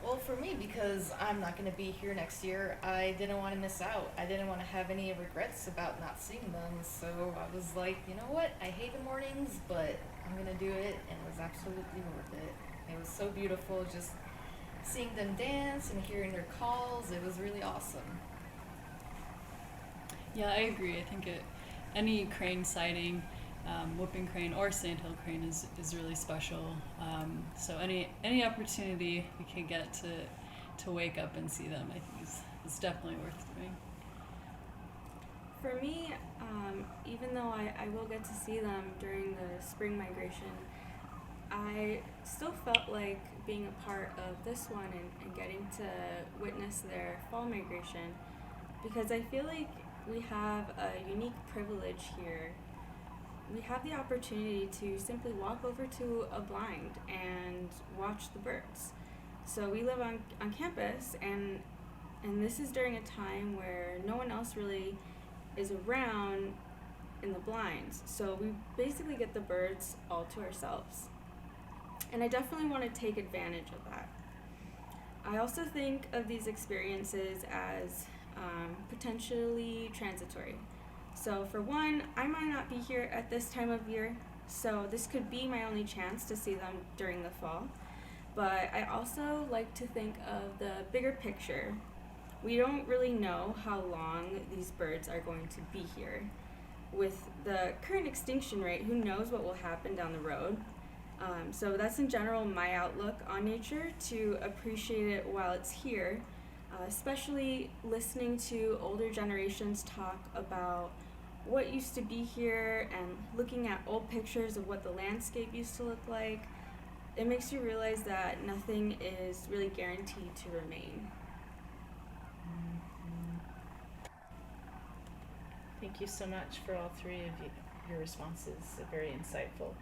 Well, for me, because I'm not going to be here next year, I didn't want to miss out. I didn't want to have any regrets about not seeing them. So I was like, you know what? I hate the mornings, but I'm going to do it. And it was absolutely worth it. It was so beautiful just seeing them dance and hearing their calls. It was really awesome. Yeah, I agree. I think any crane sighting, whooping crane or sandhill crane is really special. So any opportunity we can get to wake up and see them, I think is definitely worth doing. For me, even though I will get to see them during the spring migration, I still felt like being a part of this one and getting to witness their fall migration, because I feel like we have a unique privilege here. We have the opportunity to simply walk over to a blind and watch the birds. So we live on campus, and this is during a time where no one else really is around in the blinds. So we basically get the birds all to ourselves. And I definitely want to take advantage of that. I also think of these experiences as potentially transitory. So for one, I might not be here at this time of year, so this could be my only chance to see them during the fall. But I also like to think of the bigger picture. We don't really know how long these birds are going to be here. With the current extinction rate, who knows what will happen down the road. So that's in general my outlook on nature, to appreciate it while it's here, especially listening to older generations talk about what used to be here and looking at old pictures of what the landscape used to look like. It makes you realize that nothing is really guaranteed to remain. Thank you so much for all three of your responses. Very insightful.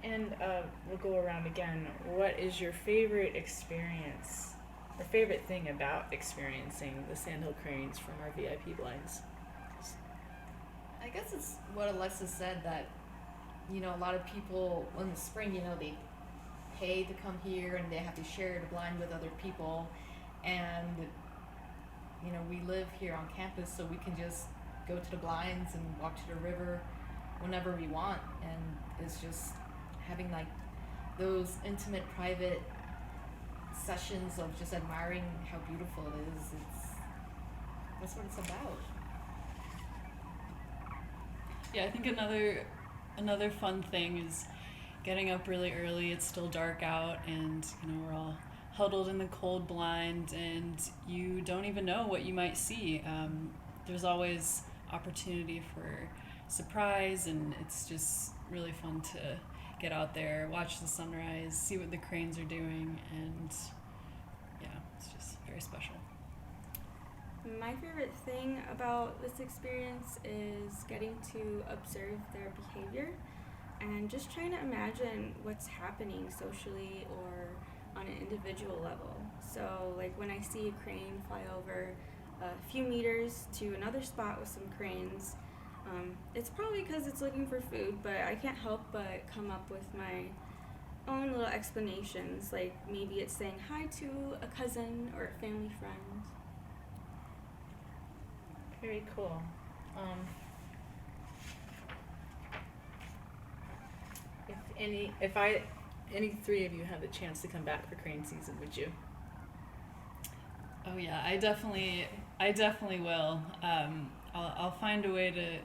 And we'll go around again. What is your favorite experience, or favorite thing about experiencing the Sandhill cranes from our VIP blinds? I guess it's what Alexis said, that, you know, a lot of people in the spring, you know, they pay to come here and they have to share the blind with other people. And, you know, we live here on campus, so we can just go to the blinds and walk to the river whenever we want. And it's just having like those intimate, private sessions of just admiring how beautiful it is. That's what it's about. Yeah, I think another fun thing is getting up really early. It's still dark out, and you know, we're all huddled in the cold blind, and you don't even know what you might see. There's always opportunity for surprise, and it's just really fun to get out there, watch the sunrise, see what the cranes are doing, and yeah, it's just very special. My favorite thing about this experience is getting to observe their behavior and just trying to imagine what's happening socially or on an individual level. So like when I see a crane fly over a few meters to another spot with some cranes, it's probably because it's looking for food, but I can't help but come up with my own little explanations, like maybe it's saying hi to a cousin or a family friend. Very cool. If any three of you have the chance to come back for crane season, would you? Oh yeah, I definitely will. I'll find a way to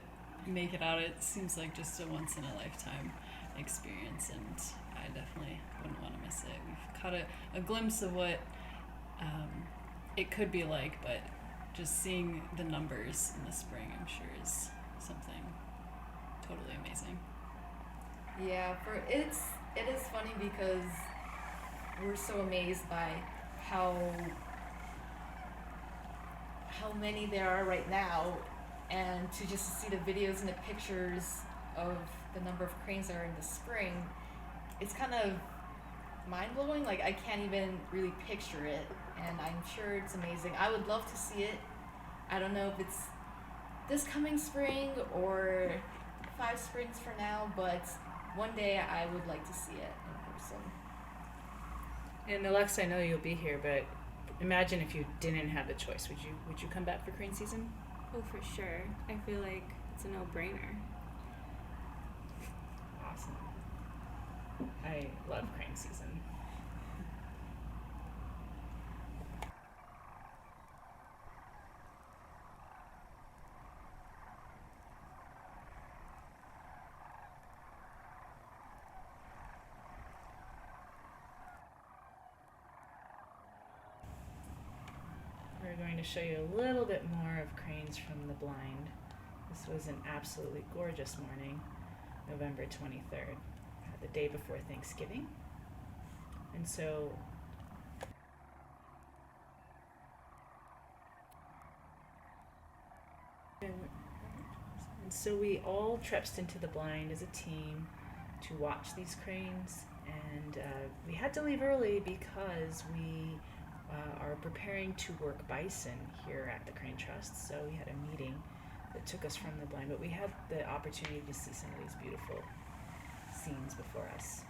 make it out. It seems like just a once in a lifetime experience, and I definitely wouldn't want to miss it. We've caught a glimpse of what it could be like, but just seeing the numbers in the spring, I'm sure, is something totally amazing. Yeah, it is funny because we're so amazed by how many there are right now, and to just see the videos and the pictures of the number of cranes that are in the spring, it's kind of mind blowing. Like I can't even really picture it, and I'm sure it's amazing. I would love to see it. I don't know if it's this coming spring or 5 springs from now, but one day I would like to see it in person. And Alex, I know you'll be here, but imagine if you didn't have the choice. Would you come back for crane season? Oh, for sure. I feel like it's a no-brainer. Awesome. I love crane season. We're going to show you a little bit more of cranes from the blind. This was an absolutely gorgeous morning, November 23rd, the day before Thanksgiving. And so we all trepped into the blind as a team to watch these cranes, and we had to leave early because we are preparing to work bison here at the Crane Trust. So we had a meeting that took us from the blind, but we had the opportunity to see some of these beautiful scenes before us.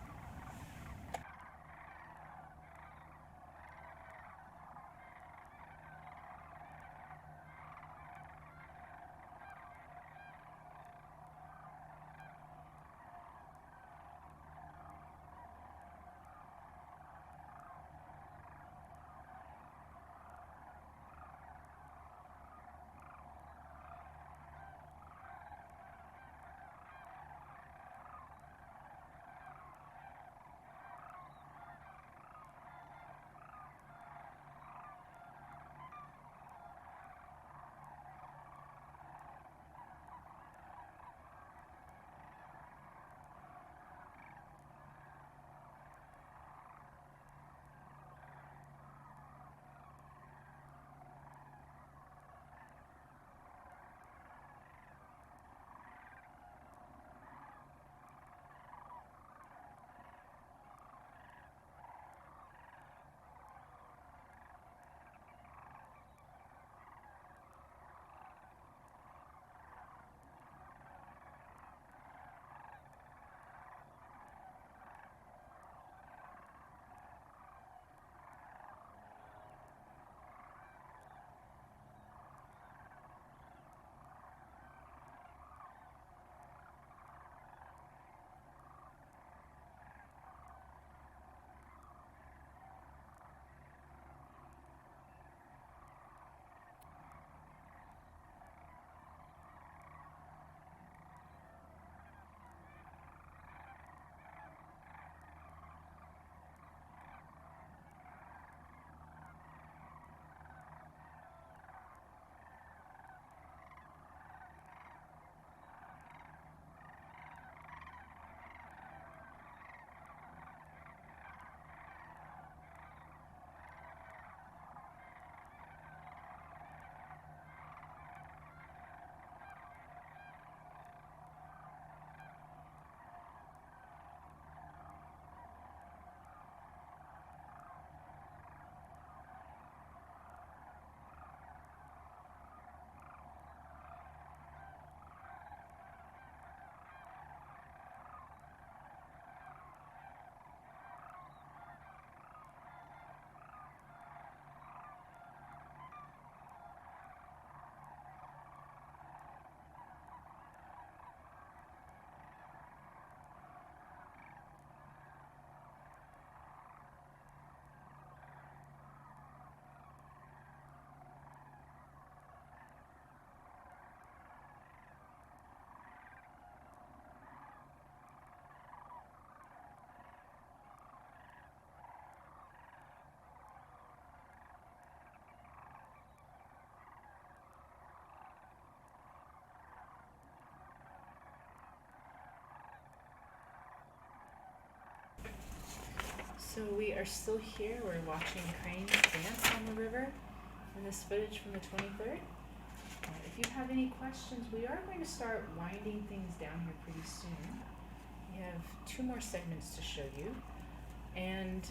So we are still here. We're watching cranes dance on the river in this footage from the 23rd. If you have any questions, we are going to start winding things down here pretty soon. We have 2 more segments to show you. And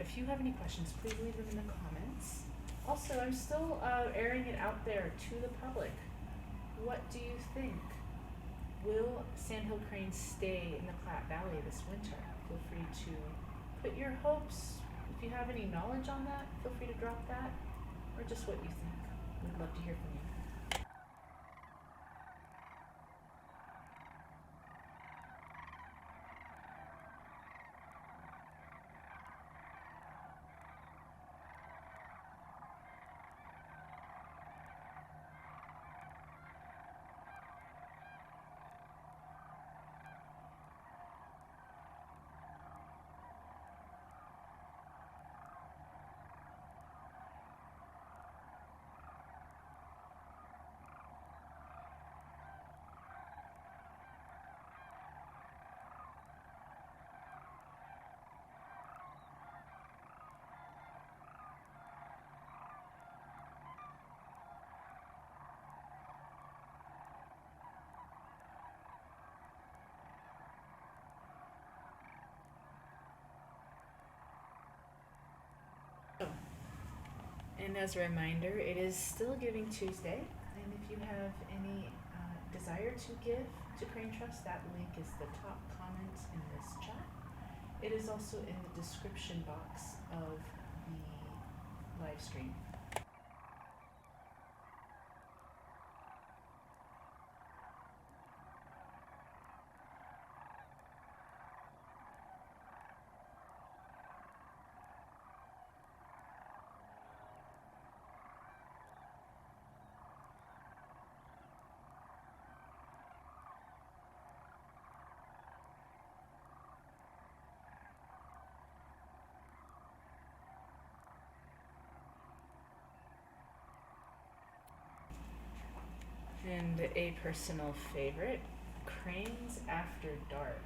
if you have any questions, please leave them in the comments. Also, I'm still airing it out there to the public. What do you think? Will sandhill cranes stay in the Platte Valley this winter? Feel free to put your hopes. If you have any knowledge on that, feel free to drop that, or just what you think. We'd love to hear from you. And as a reminder, it is still Giving Tuesday, and if you have any desire to give to Crane Trust, that link is the top comment in this chat. It is also in the description box of the live stream. And a personal favorite, cranes after dark.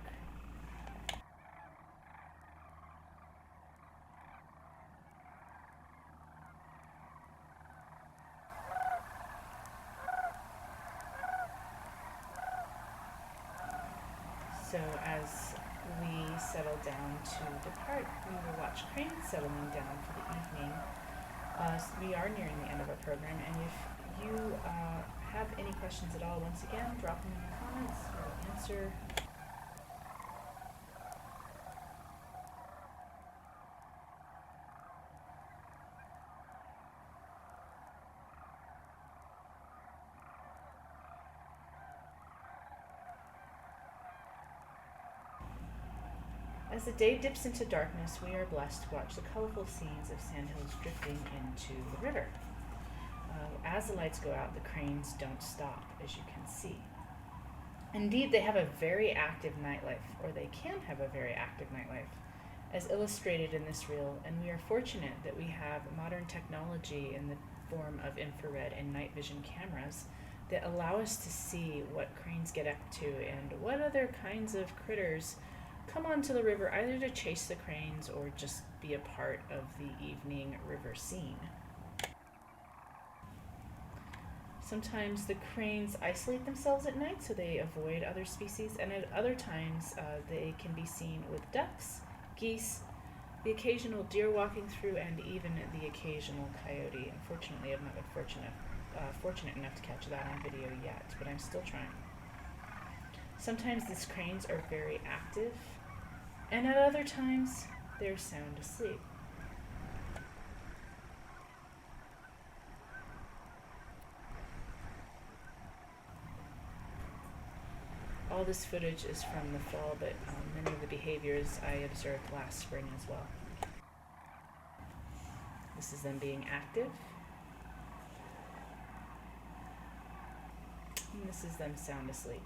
So as we settle down to depart, we will watch cranes settling down for the evening. We are nearing the end of our program, and if you have any questions at all, once again, drop them in the comments. We'll answer. As the day dips into darkness, we are blessed to watch the colorful scenes of Sandhills drifting into the river. As the lights go out, the cranes don't stop, as you can see. Indeed, they have a very active nightlife, or they can have a very active nightlife, as illustrated in this reel, and we are fortunate that we have modern technology in the form of infrared and night vision cameras that allow us to see what cranes get up to and what other kinds of critters come onto the river, either to chase the cranes or just be a part of the evening river scene. Sometimes the cranes isolate themselves at night so they avoid other species, and at other times they can be seen with ducks, geese, the occasional deer walking through, and even the occasional coyote. Unfortunately, I've not been fortunate enough to catch that on video yet, but I'm still trying. Sometimes these cranes are very active, and at other times they're sound asleep. All this footage is from the fall, but many of the behaviors I observed last spring as well. This is them being active. And this is them sound asleep.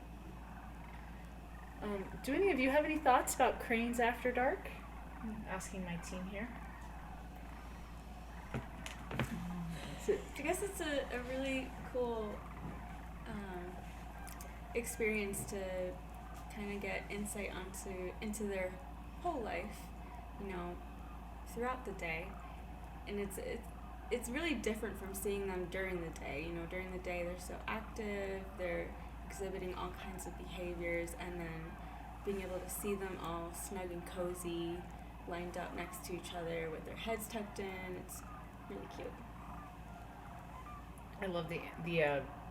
Do any of you have any thoughts about cranes after dark? I'm asking my team here. I guess it's a really cool experience to kind of get insight into their whole life, you know, throughout the day, and it's really different from seeing them during the day. You know, during the day they're so active, they're exhibiting all kinds of behaviors, and then being able to see them all snug and cozy lined up next to each other with their heads tucked in. It's really cute. I love the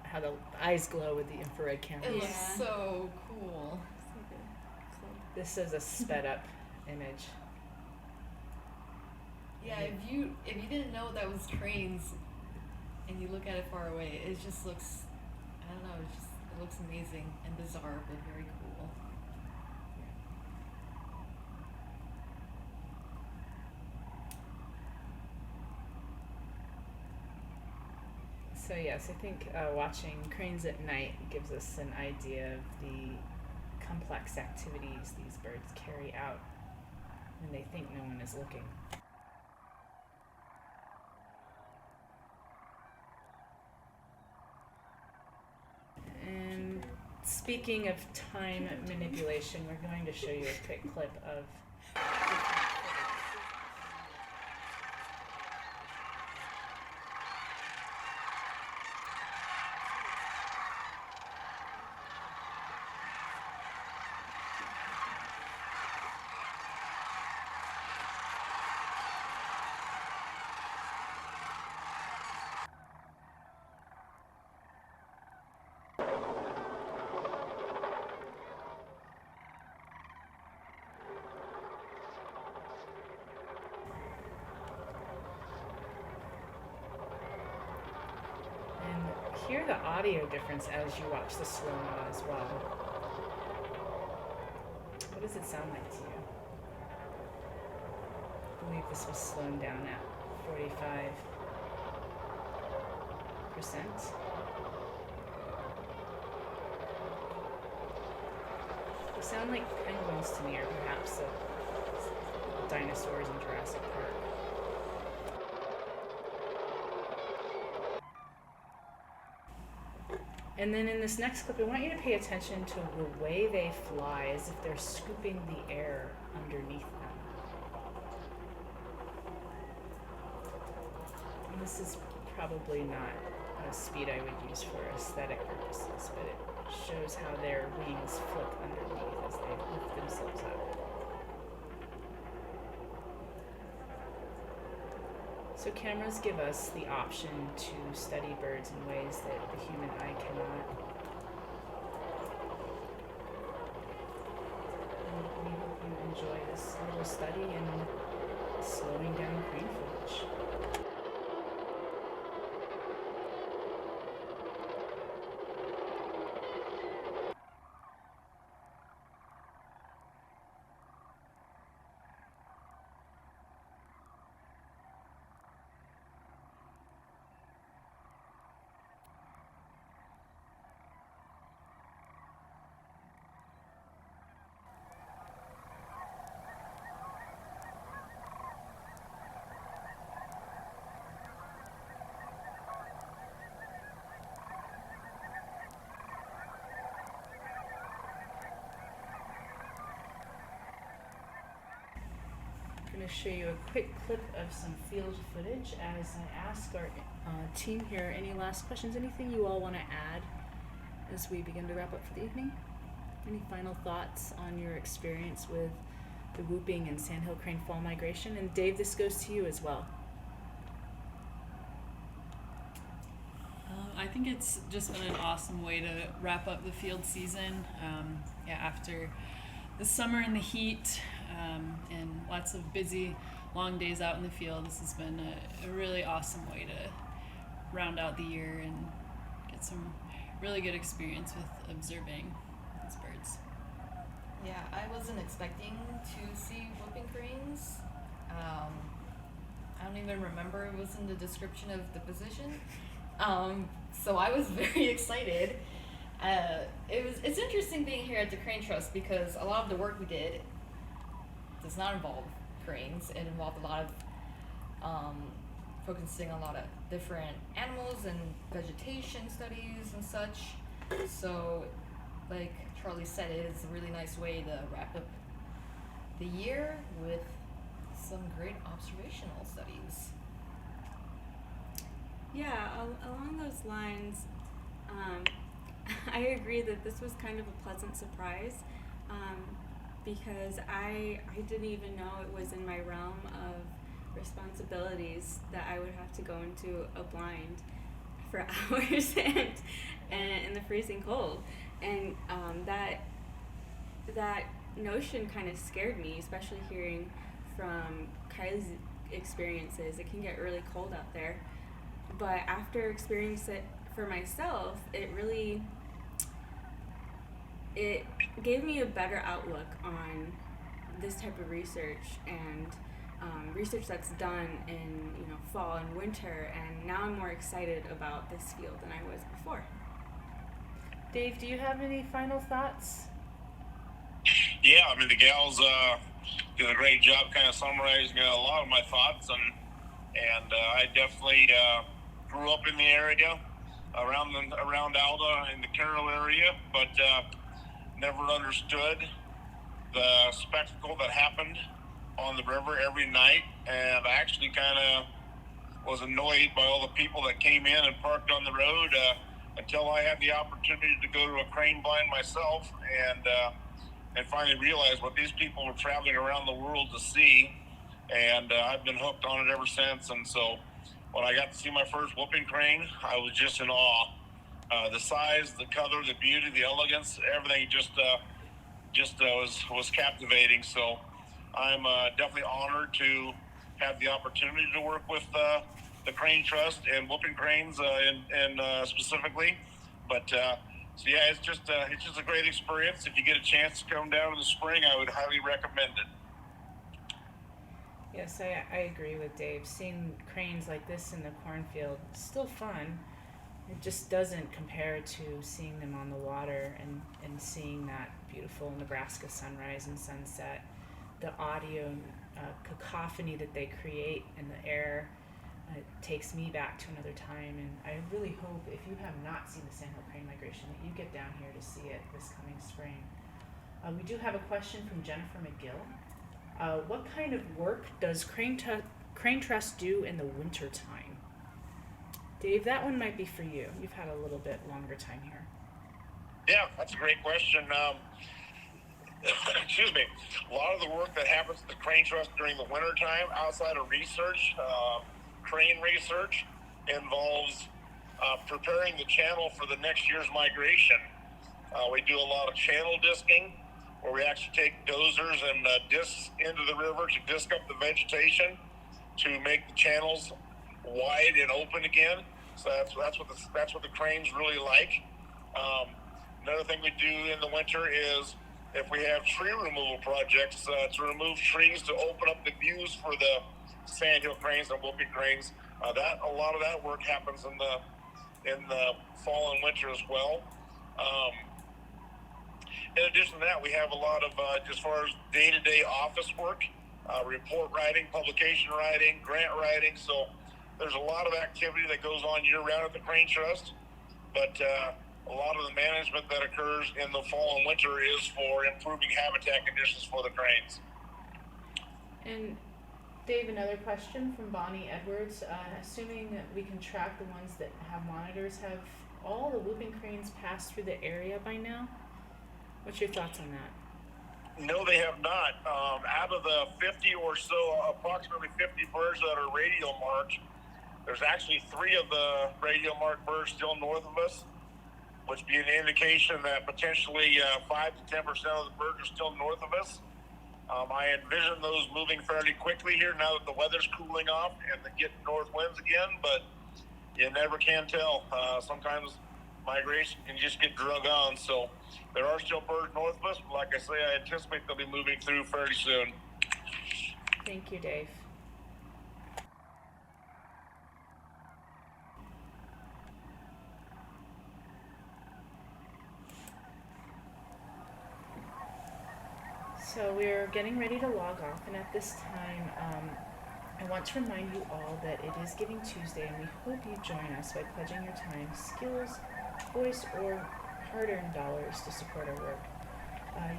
how the eyes glow with the infrared It cameras. Yeah. looks so cool. It's like a club. This is a sped up image. Yeah, if you didn't know that was cranes, and you look at it far away, it just looks, I don't know, it looks amazing and bizarre, but very cool. So yes, I think watching cranes at night gives us an idea of the complex activities these birds carry out when they think no one is looking. And speaking of time manipulation, we're going to show you a quick clip of hear the audio difference as you watch the slow-mo as well. What does it sound like to you? I believe this was slowed down at 45%. They sound like penguins to me, or perhaps dinosaurs in Jurassic Park. And then in this next clip, I want you to pay attention to the way they fly, as if they're scooping the air underneath them. And this is probably not a speed I would use for aesthetic purposes, but it shows how their wings flip underneath as they lift themselves up. So cameras give us the option to study birds in ways that the human eye cannot. And we hope you enjoy this little study in slowing down crane footage. I'm going to show you a quick clip of some field footage as I ask our team here any last questions, anything you all want to add as we begin to wrap up for the evening? Any final thoughts on your experience with the whooping and Sandhill crane fall migration? And Dave, this goes to you as well. I think it's just been an awesome way to wrap up the field season. After the summer and the heat and lots of busy, long days out in the field, this has been a really awesome way to round out the year and get some really good experience with observing these birds. Yeah, I wasn't expecting to see whooping cranes. I don't even remember it was in the description of the position. So I was very excited. It's interesting being here at the Crane Trust because a lot of the work we did does not involve cranes. It involved a lot of focusing on a lot of different animals and vegetation studies and such. So, like Charlie said, it is a really nice way to wrap up the year with some great observational studies. Yeah, along those lines, I agree that this was kind of a pleasant surprise. because I didn't even know it was in my realm of responsibilities that I would have to go into a blind for hours and in the freezing cold, and that notion kind of scared me, especially hearing from Kylie's experiences. It can get really cold out there, but after experiencing it for myself, it gave me a better outlook on this type of research and research that's done in fall and winter, and now I'm more excited about this field than I was before. Dave, do you have any final thoughts? Yeah, I mean the gals did a great job kind of summarizing a lot of my thoughts, and I definitely grew up in the area around Alda in the Carroll area, but never understood the spectacle that happened on the river every night, and I actually kind of was annoyed by all the people that came in and parked on the road until I had the opportunity to go to a crane blind myself and finally realized what these people were traveling around the world to see, and I've been hooked on it ever since. And so when I got to see my first whooping crane, I was just in awe. The size, the color, the beauty, the elegance, everything just was captivating. So I'm definitely honored to have the opportunity to work with the Crane Trust and whooping cranes and specifically. But so yeah, it's just a great experience. If you get a chance to come down in the spring, I would highly recommend it. Yes, I agree with Dave. Seeing cranes like this in the cornfield is still fun. It just doesn't compare to seeing them on the water and seeing that beautiful Nebraska sunrise and sunset. The audio cacophony that they create in the air takes me back to another time, and I really hope if you have not seen the Sandhill Crane Migration that you get down here to see it this coming spring. We do have a question from Jennifer McGill. What kind of work does Crane Trust do in the winter time? Dave, that one might be for you. You've had a little bit longer time here. Yeah, that's a great question. Excuse me. A lot of the work that happens at the Crane Trust during the winter time, outside of research, crane research, involves preparing the channel for the next year's migration. We do a lot of channel disking, where we actually take dozers and discs into the river to disc up the vegetation to make the channels wide and open again. So that's what the cranes really like. Another thing we do in the winter is if we have tree removal projects to remove trees to open up the views for the Sandhill cranes and whooping cranes. A lot of that work happens in the fall and winter as well. In addition to that, we have a lot of as far as day-to-day office work, report writing, publication writing, grant writing. So there's a lot of activity that goes on year-round at the Crane Trust, but a lot of the management that occurs in the fall and winter is for improving habitat conditions for the cranes. And Dave, another question from Bonnie Edwards. Assuming that we can track the ones that have monitors, have all the whooping cranes passed through the area by now? What's your thoughts on that? No, they have not. Out of the 50 or so, approximately 50 birds that are radial marked, there's actually 3 of the radial marked birds still north of us, which would be an indication that potentially 5 to 10% of the birds are still north of us. I envision those moving fairly quickly here now that the weather's cooling off and they're getting north winds again, but you never can tell. Sometimes migration can just get drug on, so there are still birds north of us, but like I say, I anticipate they'll be moving through fairly soon. Thank you, Dave. So we're getting ready to log off, and at this time, I want to remind you all that it is Giving Tuesday, and we hope you join us by pledging your time, skills, voice, or hard-earned dollars to support our work.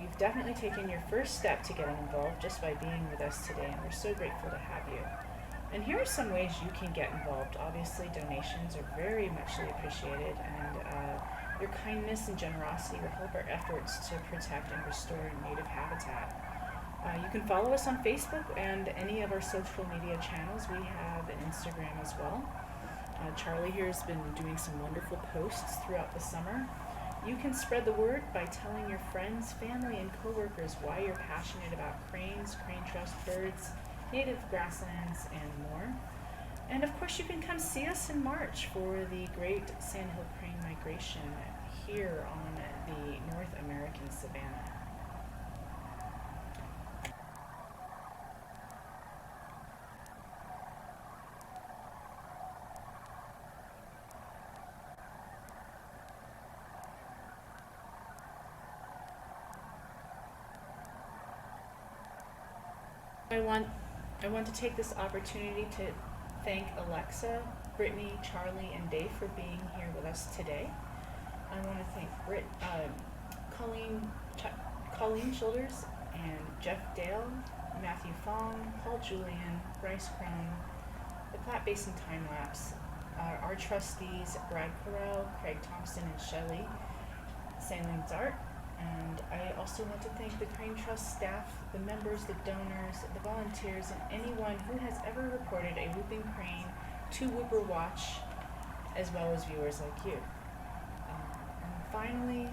You've definitely taken your first step to getting involved just by being with us today, and we're so grateful to have you. And here are some ways you can get involved. Obviously, donations are very muchly appreciated, and Your kindness and generosity will help our efforts to protect and restore native habitat. You can follow us on Facebook and any of our social media channels. We have an Instagram as well. Charlie here has been doing some wonderful posts throughout the summer. You can spread the word by telling your friends, family, and coworkers why you're passionate about cranes, crane trust birds, native grasslands, and more. And of course, you can come see us in March for the Great Sandhill Crane Migration here on the North American Savanna. I want to take this opportunity to thank Alexa, Brittany, Charlie, and Dave for being here with us today. I want to thank Colleen Childers and Jeff Dale, Matthew Fong, Paul Julian, Bryce Crone, the Platte Basin Time Lapse, our trustees Brad Correll, Craig Thompson, and Shelley Sailing Dart. And I also want to thank the Crane Trust staff, the members, the donors, the volunteers, and anyone who has ever reported a whooping crane to Whooper Watch, as well as viewers like you. And finally,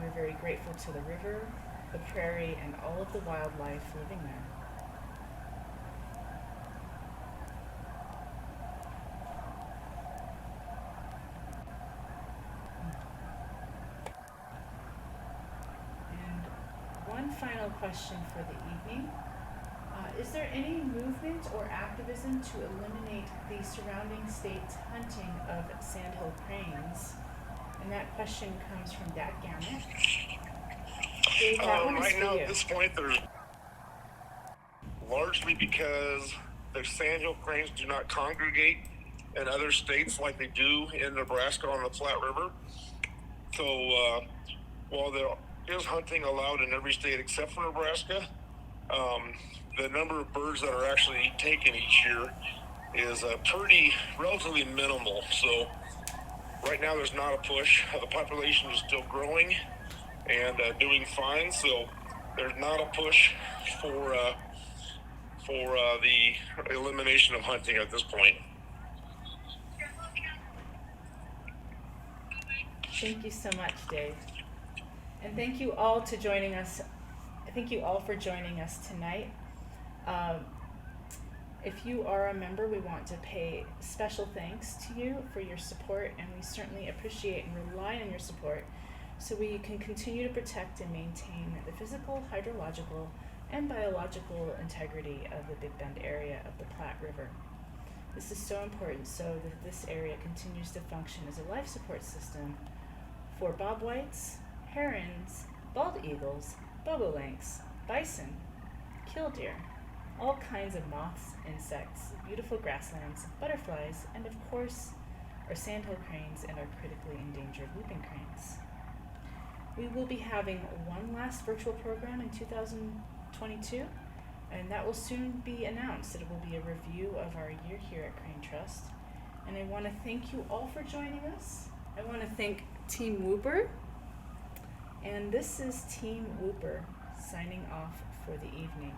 we're very grateful to the river, the prairie, and all of the wildlife living there. One final question for the evening. Is there any movement or activism to eliminate the surrounding states' hunting of sandhill cranes? And that question comes from Dad Gammett. Dave, that one is right for now, you. at this point, there's largely because the sandhill cranes do not congregate in other states like they do in Nebraska on the Platte River. So while there is hunting allowed in every state except for Nebraska, the number of birds that are actually taken each year is relatively minimal. So right now there's not a push. The population is still growing and doing fine. So there's not a push for the elimination of hunting at this point. Thank you so much, Dave. And thank you all for joining us tonight. If you are a member, we want to pay special thanks to you for your support, and we certainly appreciate and rely on your support so we can continue to protect and maintain the physical, hydrological, and biological integrity of the Big Bend area of the Platte River. This is so important so that this area continues to function as a life support system for bobwhites, herons, bald eagles, bobolinks, bison, killdeer, all kinds of moths, insects, beautiful grasslands, butterflies, and of course, our sandhill cranes and our critically endangered whooping cranes. We will be having one last virtual program in 2022, and that will soon be announced. It will be a review of our year here at Crane Trust. And I want to thank you all for joining us. I want to thank Team Whooper. And this is Team Whooper signing off for the evening.